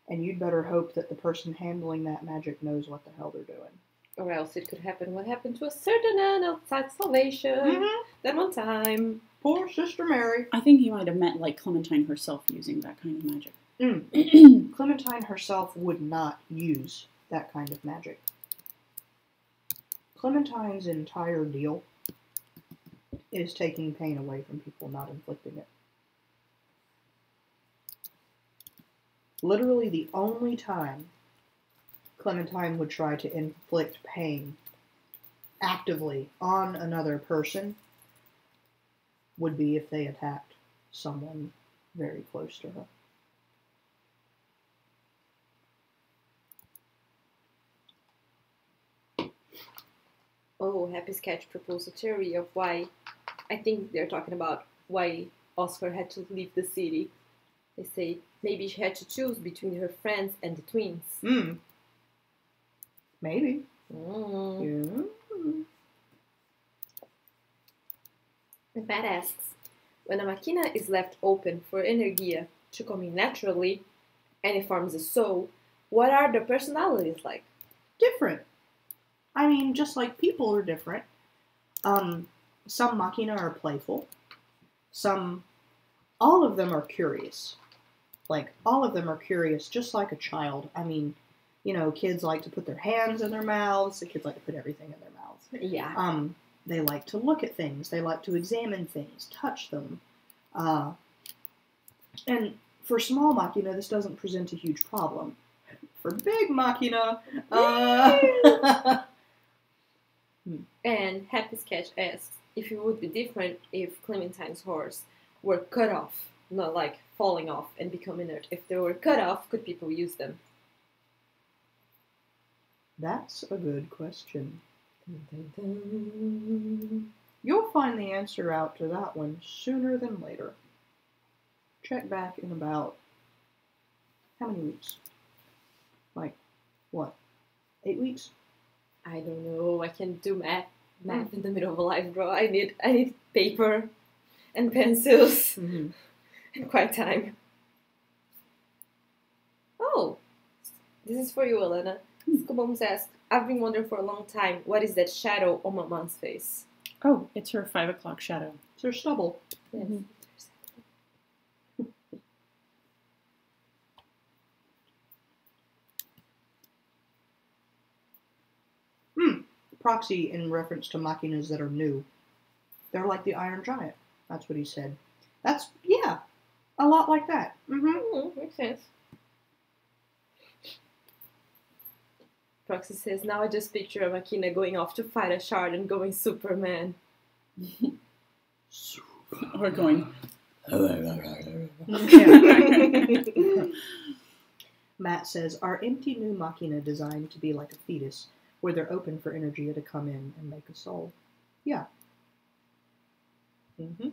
and you'd better hope that the person handling that magic knows what the hell they're doing. Or else it could happen what happened to a certain Anne outside Salvation that one time. Poor Sister Mary. I think he might have meant like Clementine herself using that kind of magic. Clementine herself would not use that kind of magic. Clementine's entire deal is taking pain away from people, not inflicting it. Literally the only time Clementine would try to inflict pain actively on another person would be if they attacked someone very close to her. Oh, Happy Sketch proposed a theory of why, I think they're talking about why Oscar had to leave the city. They say maybe she had to choose between her friends and the twins. Maybe. Mm. Yeah. And Pat asks, when a machina is left open for energia to come in naturally, and it forms a soul, what are their personalities like? Different. I mean, just like people are different. Some machina are playful. All of them are curious. Like, all of them are curious, just like a child. I mean, kids like to put their hands in their mouths. The kids like to put everything in their mouths. Yeah. They like to look at things. They like to examine things, touch them. And for small machina, this doesn't present a huge problem. For big machina, And Happy Sketch asks if it would be different if Clementine's horns were cut off, not like falling off and become inert. If they were cut off, could people use them? That's a good question. Dun, dun, dun. You'll find the answer out to that one sooner than later. Check back in about, how many weeks? Like, what, 8 weeks? I don't know. I can't do math in the middle of a live draw. I need paper and pencils Mm-hmm. and quiet time. Oh, this is for you, Elena. Skubums asks, I've been wondering for a long time, what is that shadow on my mom's face? Oh, it's her 5 o'clock shadow. It's her stubble. Yes. Mhm. Proxy in reference to machinas that are new. They're like the Iron Giant. That's what he said. That's, yeah, a lot like that. Mm-hmm. Makes sense. Proxy says, now I just picture a machina going off to fight a shard and going Superman. Or going. Matt says, are empty new machina designed to be like a fetus, where they're open for energy to come in and make a soul? Yeah. Mm-hmm.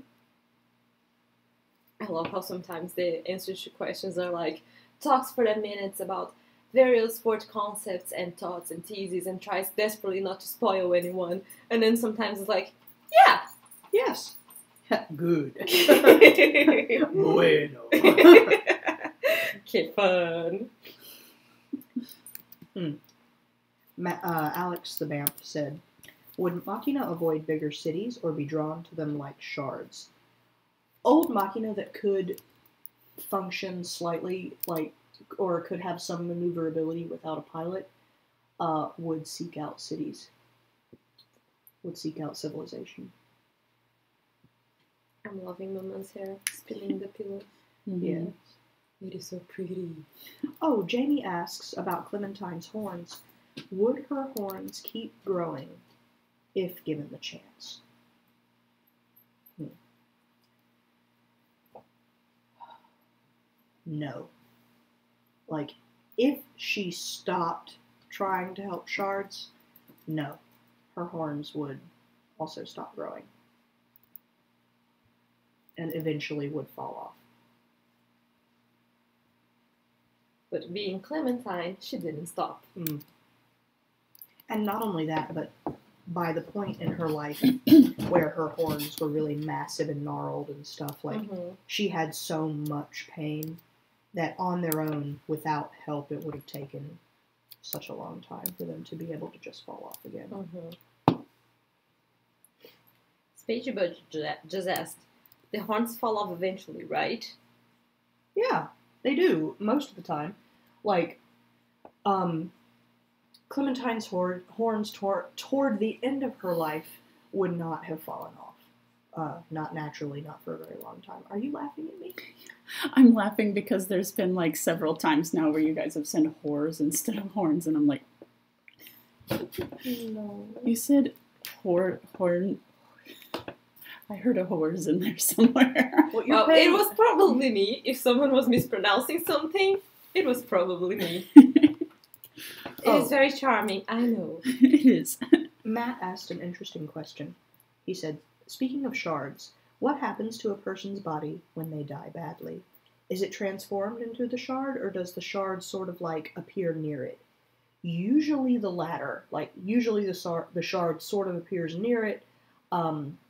I love how sometimes the answers to questions are like, talks for 10 minutes about various sport concepts and thoughts and theses and tries desperately not to spoil anyone. And then sometimes it's like, yeah. Yes. Good. Bueno. Okay, fun. Alex the Vamp said, would Machina avoid bigger cities or be drawn to them like shards? Old Machina that could function slightly like, or could have some maneuverability without a pilot, would seek out cities. Would seek out civilization. I'm loving Mama's hair, spinning the pillow. Mm-hmm. Yes. It is so pretty. Oh, Jamie asks about Clementine's horns. Would her horns keep growing if given the chance? No. Like, if she stopped trying to help shards, no. Her horns would also stop growing. And eventually would fall off. But being Clementine, she didn't stop. And not only that, but by the point in her life where her horns were really massive and gnarled and stuff, like, she had so much pain that on their own, without help, it would have taken such a long time for them to be able to just fall off again. Spagey just asked, the horns fall off eventually, right? Yeah. They do, most of the time. Like, Clementine's horns toward the end of her life would not have fallen off. Not naturally, not for a very long time. Are you laughing at me? I'm laughing because there's been like several times now where you guys have said whores instead of horns, and I'm like, No. you said horn. I heard a whores in there somewhere. Well, It was probably me. If someone was mispronouncing something, it was probably me. Oh. It is very charming, I know. It is. Matt asked an interesting question. He said, speaking of shards, what happens to a person's body when they die badly? Is it transformed into the shard, or does the shard sort of like appear near it? Usually the latter. Like, usually the shard sort of appears near it.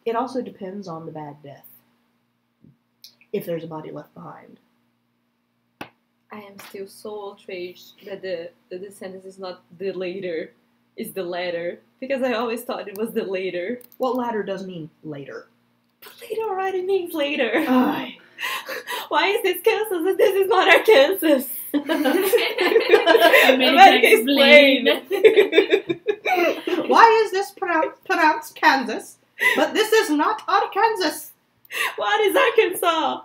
It also depends on the bad death. If there's a body left behind. I am still so outraged that the sentence is not the later, it's the latter. Because I always thought it was the later. Well, latter does mean later. But later already means later. Ay. Why is this Kansas if this is not Arkansas? America explain. Why is this pronounced Kansas? But this is not Arkansas. What is Arkansas?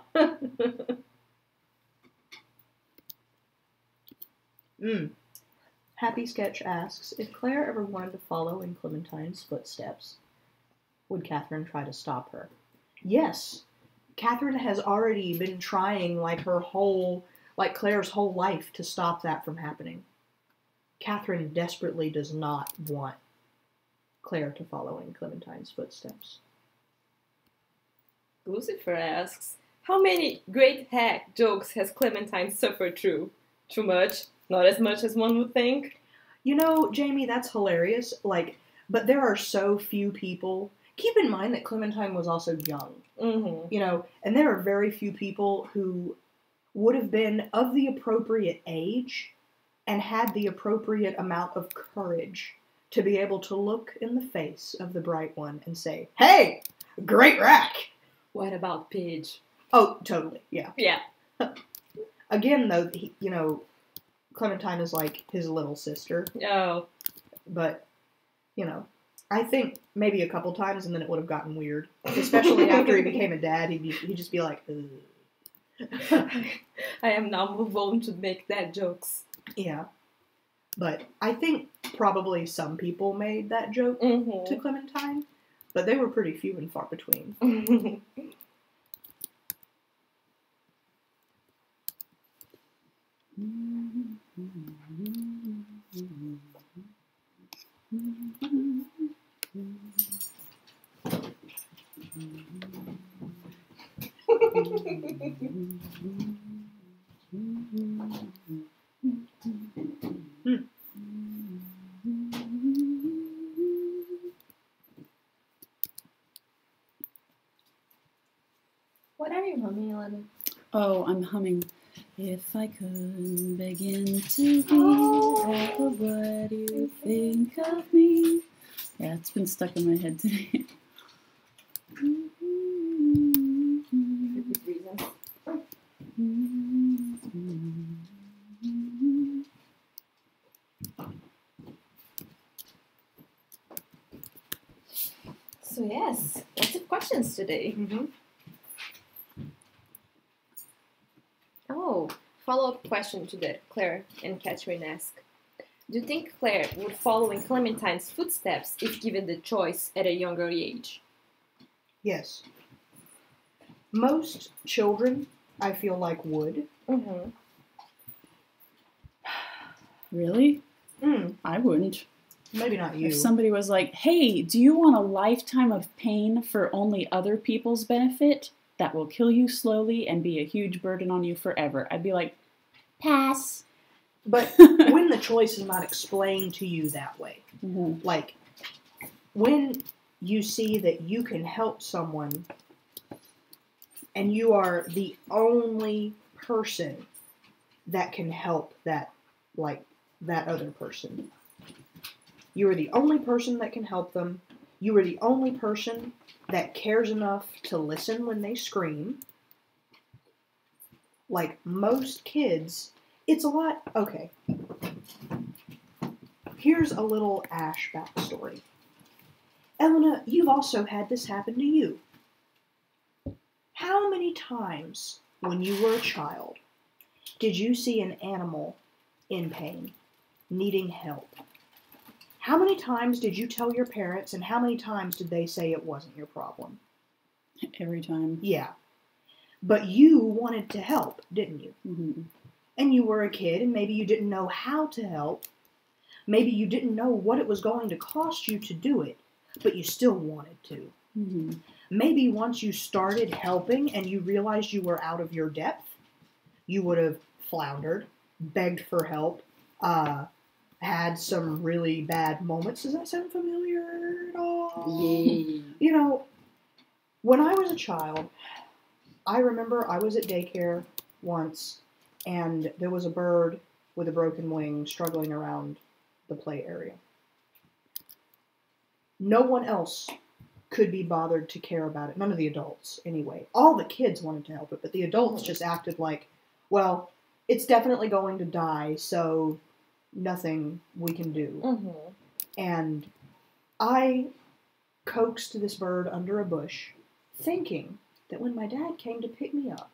Happy Sketch asks, if Claire ever wanted to follow in Clementine's footsteps, would Catherine try to stop her? Yes. Catherine has already been trying Claire's whole life to stop that from happening. Catherine desperately does not want Claire to follow in Clementine's footsteps. Lucifer asks, how many great hack jokes has Clementine suffered through? Too much? Not as much as one would think? You know, Jamie, that's hilarious. But there are so few people. Keep in mind that Clementine was also young. Mm-hmm. You know, and there are very few people who would have been of the appropriate age and had the appropriate amount of courage to be able to look in the face of the bright one and say, hey, great rack! What about Pidge? Oh, totally, yeah. Yeah. Again, though, Clementine is like his little sister. Oh. But, I think maybe a couple times and then it would have gotten weird. Especially after he became a dad, he'd just be like, ugh. I am now moved on to make dad jokes. Yeah. But I think probably some people made that joke to Clementine, but they were pretty few and far between. What are you humming, Elena? Oh, I'm humming. If I could begin to be half of what you think of me. Yeah, it's been stuck in my head today. So yes, lots of questions today. Mm-hmm. Oh, follow-up question to that Claire and Catherine ask. Do you think Claire would follow in Clementine's footsteps if given the choice at a younger age? Yes. Most children, I feel like, would. Mm-hmm. Really? Mm, I wouldn't. maybe not you. If somebody was like, hey, do you want a lifetime of pain for only other people's benefit that will kill you slowly and be a huge burden on you forever? I'd be like, pass. But when the choice is not explained to you that way, Mm-hmm. like when you see that you can help someone and you are the only person that can help that other person. You are the only person that can help them. You are the only person that cares enough to listen when they scream. like most kids, it's a lot. Okay. Here's a little Ash backstory. Elena, you've also had this happen to you. How many times when you were a child did you see an animal in pain, needing help? How many times did you tell your parents, and how many times did they say it wasn't your problem? Every time. Yeah. But you wanted to help, didn't you? Mm-hmm. And you were a kid, and maybe you didn't know how to help. Maybe you didn't know what it was going to cost you to do it, but you still wanted to. Mm-hmm. Maybe once you started helping and you realized you were out of your depth, you would have floundered, begged for help, had some really bad moments. Does that sound familiar at all? Yay. You know, when I was a child, I remember I was at daycare once, and there was a bird with a broken wing struggling around the play area. No one else could be bothered to care about it. None of the adults, anyway. All the kids wanted to help it, but the adults just acted like, well, it's definitely going to die, so nothing we can do. Mm-hmm. And I coaxed this bird under a bush, thinking that when my dad came to pick me up,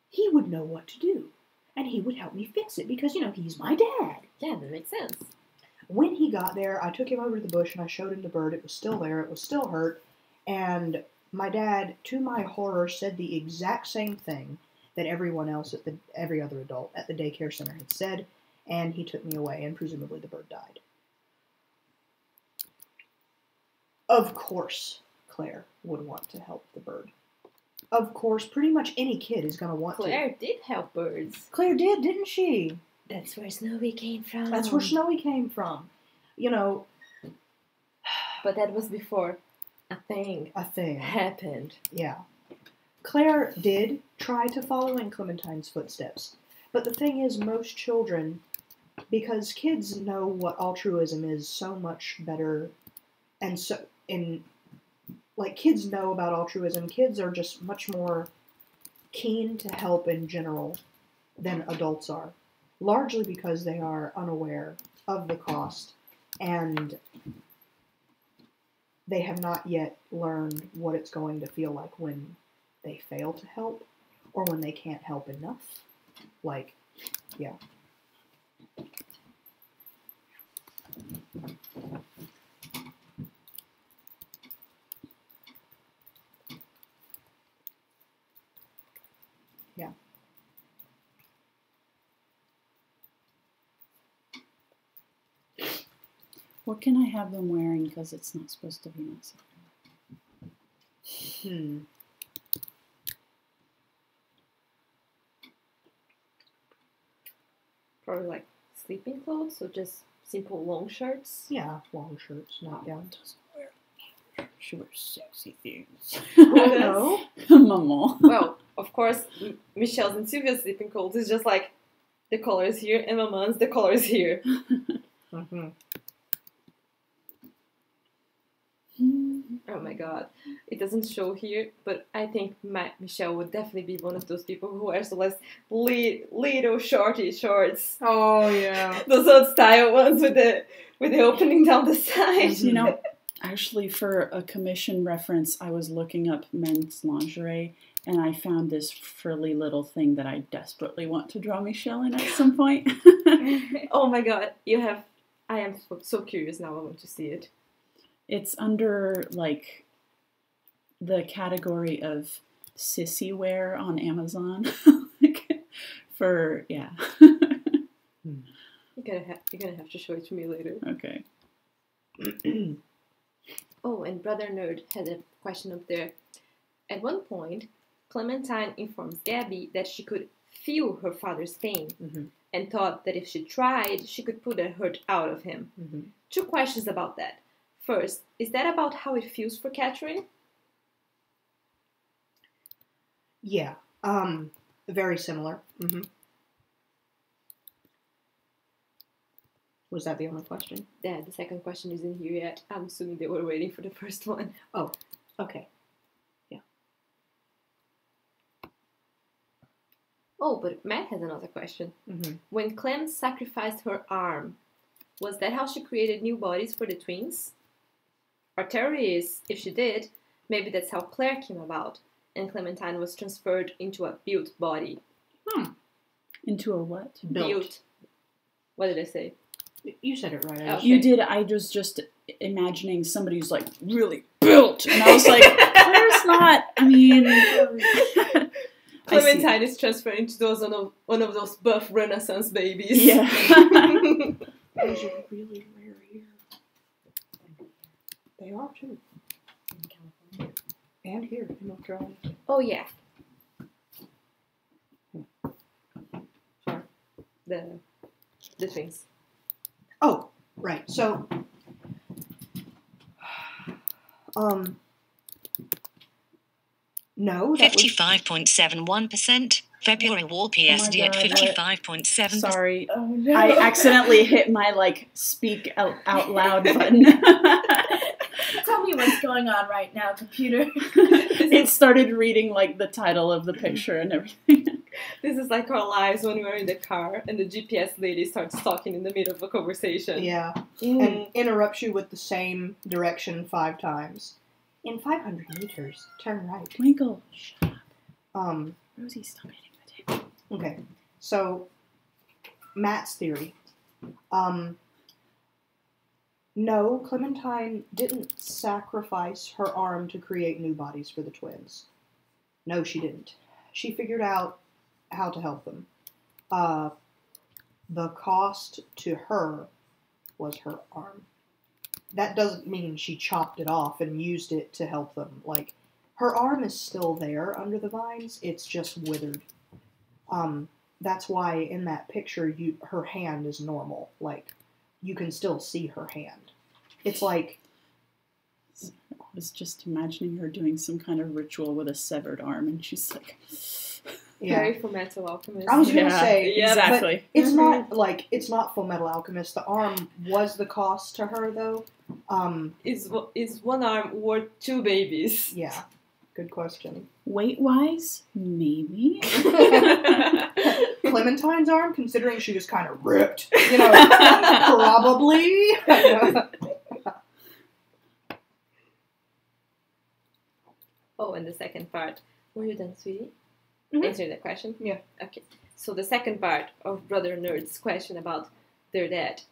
he would know what to do. And he would help me fix it because, he's my dad. Yeah, that makes sense. When he got there, I took him over to the bush and I showed him the bird. It was still there. It was still hurt. And my dad, to my horror, said the exact same thing that everyone else, every other adult at the daycare center had said. And he took me away, and presumably the bird died. Of course, Claire would want to help the bird. Of course, pretty much any kid is going to want to. Claire did help birds. Claire did, didn't she? That's where Snowy came from. That's where Snowy came from. But that was before a thing happened. Yeah. Claire did try to follow in Clementine's footsteps. But the thing is, most children, because kids know what altruism is so much better, and kids know about altruism, kids are just much more keen to help in general than adults are. Largely because they are unaware of the cost, and they have not yet learned what it's going to feel like when they fail to help, or when they can't help enough. Yeah. Yeah. What can I have them wearing? Because it's not supposed to be messy. Probably like sleeping clothes, so just simple long shirts. Yeah, long shirts, not gowns. She wears sexy things. Oh, no. Mama. Well, of course, Michelle's and Sylvia's sleeping clothes is just like the color is here, and Maman's the color is here. Mm-hmm. Oh my god. It doesn't show here, but I think Michelle would definitely be one of those people who wears those little shorty shorts. Oh, yeah. Those old style ones with the opening down the side. Actually, for a commission reference, I was looking up men's lingerie, and I found this frilly little thing that I desperately want to draw Michelle in at some point. Oh my god, I am so curious now, I want to see it. It's under, the category of sissy wear on Amazon. Yeah. You're gonna have to show it to me later. Okay. Oh, and Brother Nerd had a question up there. At one point, Clementine informs Gabby that she could feel her father's pain, and thought that if she tried, she could put the hurt out of him. 2 questions about that. First, is that about how it feels for Catherine? Yeah. Very similar. Was that the only question? Yeah, the second question isn't here yet. I'm assuming they were waiting for the first one. Oh, okay. Yeah. Oh, but Matt has another question. Mm-hmm. When Clem sacrificed her arm, was that how she created new bodies for the twins? Our theory is, if she did, maybe that's how Claire came about, and Clementine was transferred into a built body. Into a what? Built. What did I say? You said it right. Okay. You did. I was just imagining somebody who's like really built, and I was like, Claire's not. I mean, Clementine is transferred into one of those buff Renaissance babies. Yeah. Those are really rare here. They are too. In California. And here in North Carolina. Oh yeah. Sorry. The twins. Oh, right. So, no, that was 55.71%. February wall PSD at God, what? 55.7%. Sorry, Oh no. I accidentally hit my like speak out loud button. Tell me what's going on right now, computer. It started reading like the title of the picture and everything. This is like our lives when we're in the car and the GPS lady starts talking in the middle of a conversation. Yeah. And interrupts you with the same direction 5 times. In 500 meters, turn right. Twinkle, shut up. Rosie, stop hitting the table. Okay. So, Matt's theory. No, Clementine didn't sacrifice her arm to create new bodies for the twins. No, she didn't. She figured out how to help them. The cost to her was her arm. That doesn't mean she chopped it off and used it to help them. Like, her arm is still there under the vines, it's just withered. That's why in that picture, her hand is normal. Like, you can still see her hand. It's like... I was just imagining her doing some kind of ritual with a severed arm, and she's like... Yeah. Very Full Metal Alchemist. I was going to say, yeah, exactly. but it's not like, it's not Full Metal Alchemist. The arm was the cost to her, though. Is one arm worth 2 babies? Yeah. Good question. Weight-wise, maybe. Clementine's arm, considering she was kind of ripped, probably. Oh, and the second part. Were you done, sweetie? Mhm. Answering the question? Yeah. Okay. So the second part of Brother Nerd's question about their dad.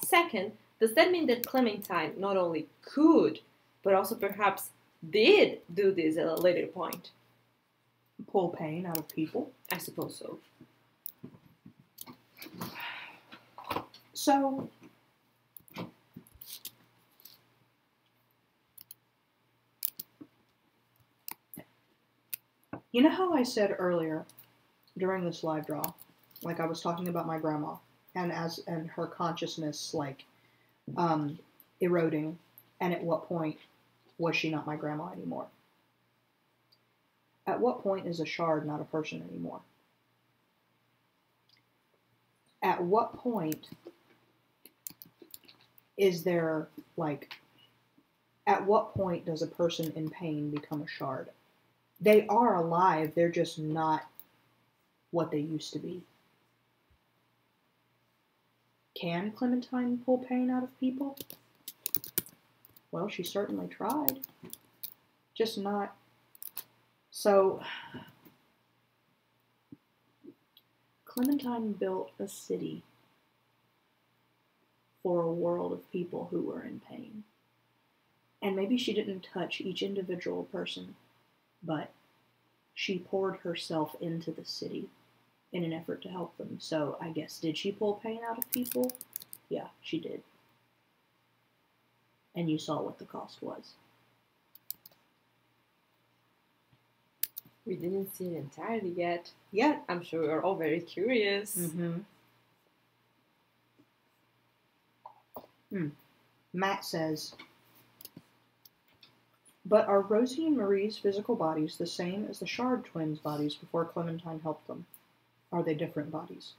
Second, does that mean that Clementine not only could, but also perhaps did do this at a later point? Pull pain out of people. I suppose so. So, you know how I said earlier during this live draw, like I was talking about my grandma and her consciousness like eroding, and at what point was she not my grandma anymore? At what point is a shard not a person anymore? At what point is there, like, at what point does a person in pain become a shard? They are alive, they're just not what they used to be. Can Clementine pull pain out of people? Well, she certainly tried. Just not. So, Clementine built a city for a world of people who were in pain. And maybe she didn't touch each individual person, but she poured herself into the city in an effort to help them. So I guess, did she pull pain out of people? Yeah, she did. And you saw what the cost was. We didn't see it entirely yet. Yeah. I'm sure we're all very curious. Matt says, but are Rosie and Marie's physical bodies the same as the Shard twins' bodies before Clementine helped them? Are they different bodies?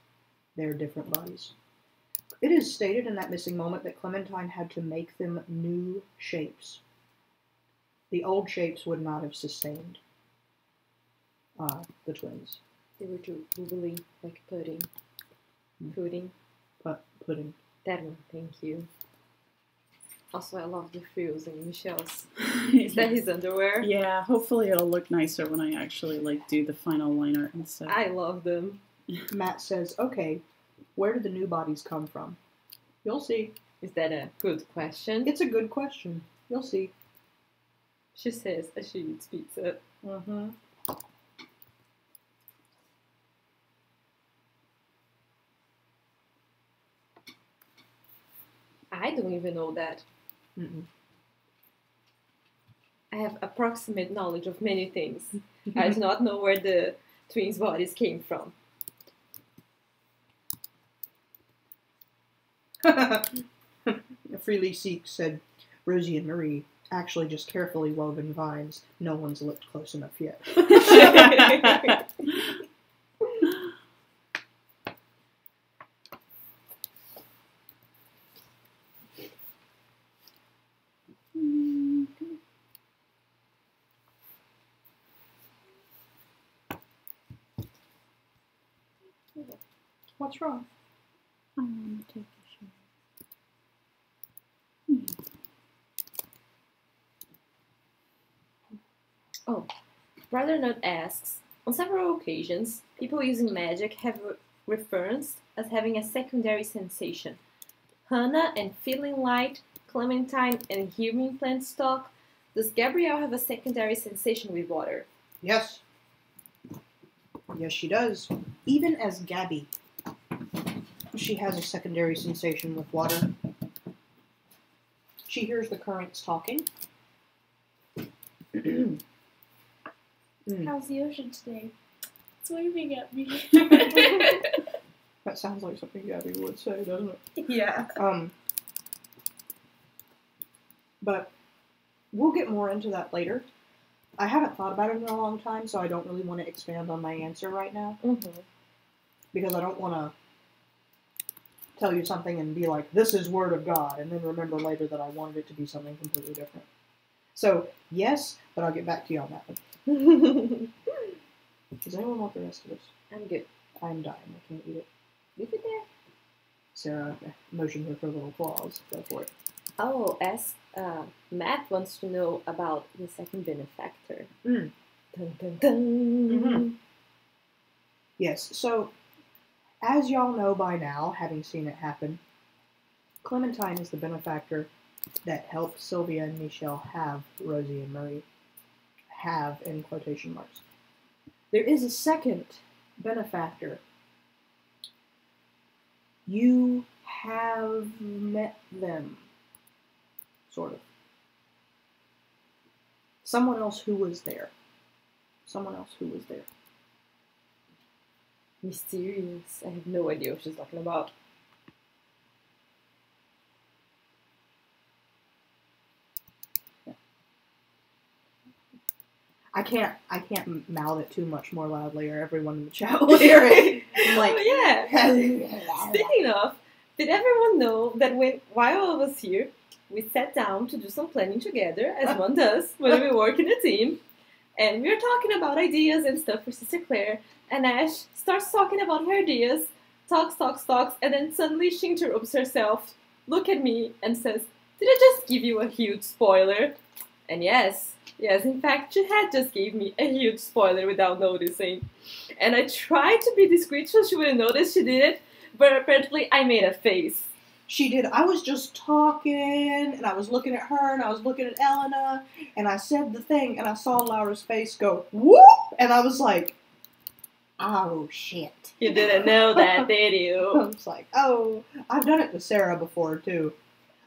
They are different bodies. It is stated in that missing moment that Clementine had to make them new shapes. The old shapes would not have sustained the twins. They were too googly, like pudding. Pudding. Pudding. That one, thank you. Also, I love the frills in Michel's. Is that his underwear? Yeah, hopefully it'll look nicer when I actually like do the final line art and stuff. I love them. Matt says, okay, where did the new bodies come from? You'll see. Is that a good question? It's a good question. You'll see. She says as she eats pizza. Mm-hmm. I don't even know that. Mm-mm. I have approximate knowledge of many things. I do not know where the twins' bodies came from. Freely Seek said, Rosie and Marie, actually just carefully woven vines. No one's looked close enough yet. What's wrong? I want to take a shower. Oh, Brother Note asks, on several occasions, people using magic have referenced as having a secondary sensation. Hannah and Feeling Light, Clementine and Hearing Plant Stock. Does Gabrielle have a secondary sensation with water? Yes. Yes, she does. Even as Gabby, she has a secondary sensation with water. She hears the currents talking. How's the ocean today? It's waving at me. That sounds like something Gabby would say, doesn't it? Yeah. But we'll get more into that later. I haven't thought about it in a long time, so I don't really want to expand on my answer right now. Mm-hmm. Because I don't want to tell you something and be like, this is word of God, and then remember later that I wanted it to be something completely different. So, yes, but I'll get back to you on that one. Does anyone want the rest of this? I'm good. I'm dying. I can't eat it. Leave it there. Sarah motioned with her little claws. Go for it. Oh, Matt wants to know about the second benefactor. Mm. Dun, dun, dun. Mhm. Yes, so, as y'all know by now, having seen it happen, Clementine is the benefactor that helped Sylvia and Michel have Rosie and Marie. Have, in quotation marks. There is a second benefactor. You have met them. Sort of. Someone else who was there. Someone else who was there. Mysterious. I have no idea what she's talking about. I can't mouth it too much more loudly, or everyone in the chat will hear it. I'm like, Oh yeah. Speaking of, did everyone know that while I was here, we sat down to do some planning together, as one does when we work in a team, and we were talking about ideas and stuff for Sister Claire, and Ash starts talking about her ideas, talks, and then suddenly she interrupts herself, look at me, and says, did I just give you a huge spoiler? And yes, in fact, she had just gave me a huge spoiler without noticing. And I tried to be discreet so she wouldn't notice she did it, but apparently I made a face. She did. I was just talking, and I was looking at her, and I was looking at Elena, and I said the thing, and I saw Laura's face go, whoop! And I was like, oh, shit. You didn't know that, did I you? was like, oh, I've done it to Sarah before, too.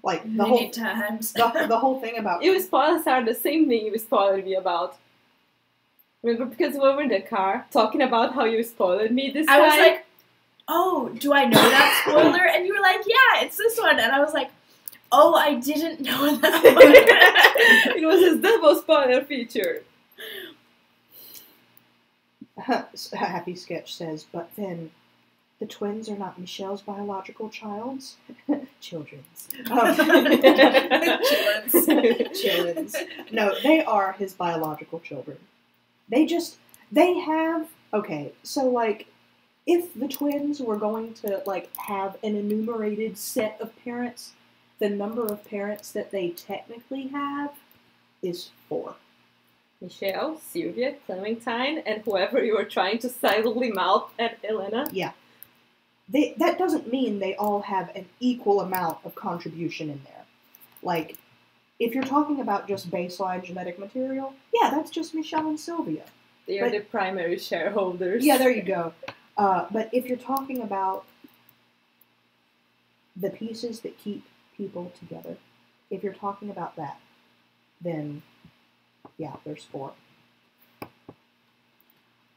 Like, the Many whole times. the whole thing about... You spoiled Sarah the same thing you spoiled me about. Remember, because we were in the car talking about how you spoiled me this time? I was like, oh, do I know that spoiler? And you were like, yeah, it's this one. And I was like, oh, I didn't know that one. It was his double spoiler feature. Happy Sketch says, but then the twins are not Michel's biological children's. Children's. Children's. No, they are his biological children. They have Okay, so, like, if the twins were going to, like, have an enumerated set of parents, the number of parents that they technically have is 4. Michel, Sylvia, Clementine, and whoever you were trying to silently mouth at Elena. Yeah. That doesn't mean they all have an equal amount of contribution in there. Like, if you're talking about just baseline genetic material, yeah, that's just Michel and Sylvia. They are the primary shareholders. Yeah, there you go. But if you're talking about the pieces that keep people together, if you're talking about that, then, yeah, there's 4.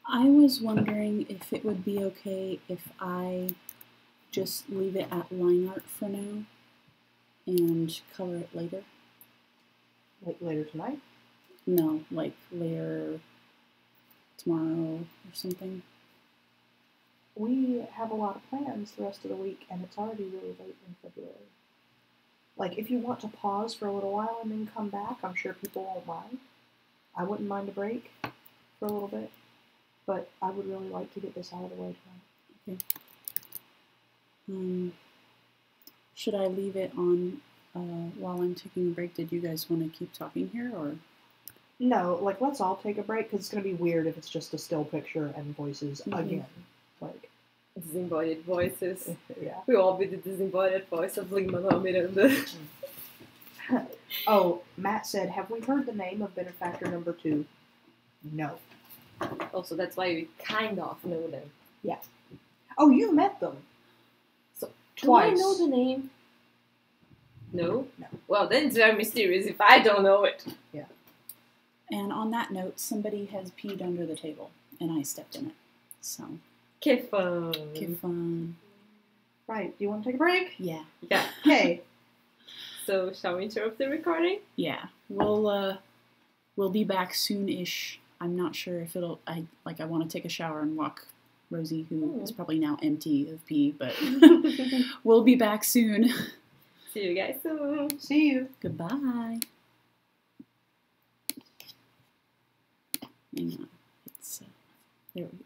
I was wondering if it would be okay if I just leave it at line art for now and color it later. Like later tonight? No, like later tomorrow or something. We have a lot of plans the rest of the week, and it's already really late in February. Like, if you want to pause for a little while and then come back, I'm sure people won't mind. I wouldn't mind a break for a little bit, but I would really like to get this out of the way tonight. Okay. Should I leave it on while I'm taking a break? Did you guys want to keep talking here, or? No, like, let's all take a break, because it's going to be weird if it's just a still picture and voices again. Like, disembodied voices. Yeah. We'll all be the disembodied voice of Lin-Manuel Miranda. Oh, Matt said, have we heard the name of benefactor number 2? No. Also, that's why we kind of know them. Yeah. Oh, you've met them. So, Twice. Do I know the name? No? No. Well, then it's very mysterious if I don't know it. Yeah. And on that note, somebody has peed under the table, and I stepped in it. So. Que fun. Que fun. Right. Do you want to take a break? Yeah. Yeah. Okay. So, shall we interrupt the recording? Yeah. We'll be back soon-ish. I'm not sure if it'll. I want to take a shower and walk Rosie, who is probably now empty of pee, but we'll be back soon. See you guys soon. See you. Goodbye. Hang on. It's there we go.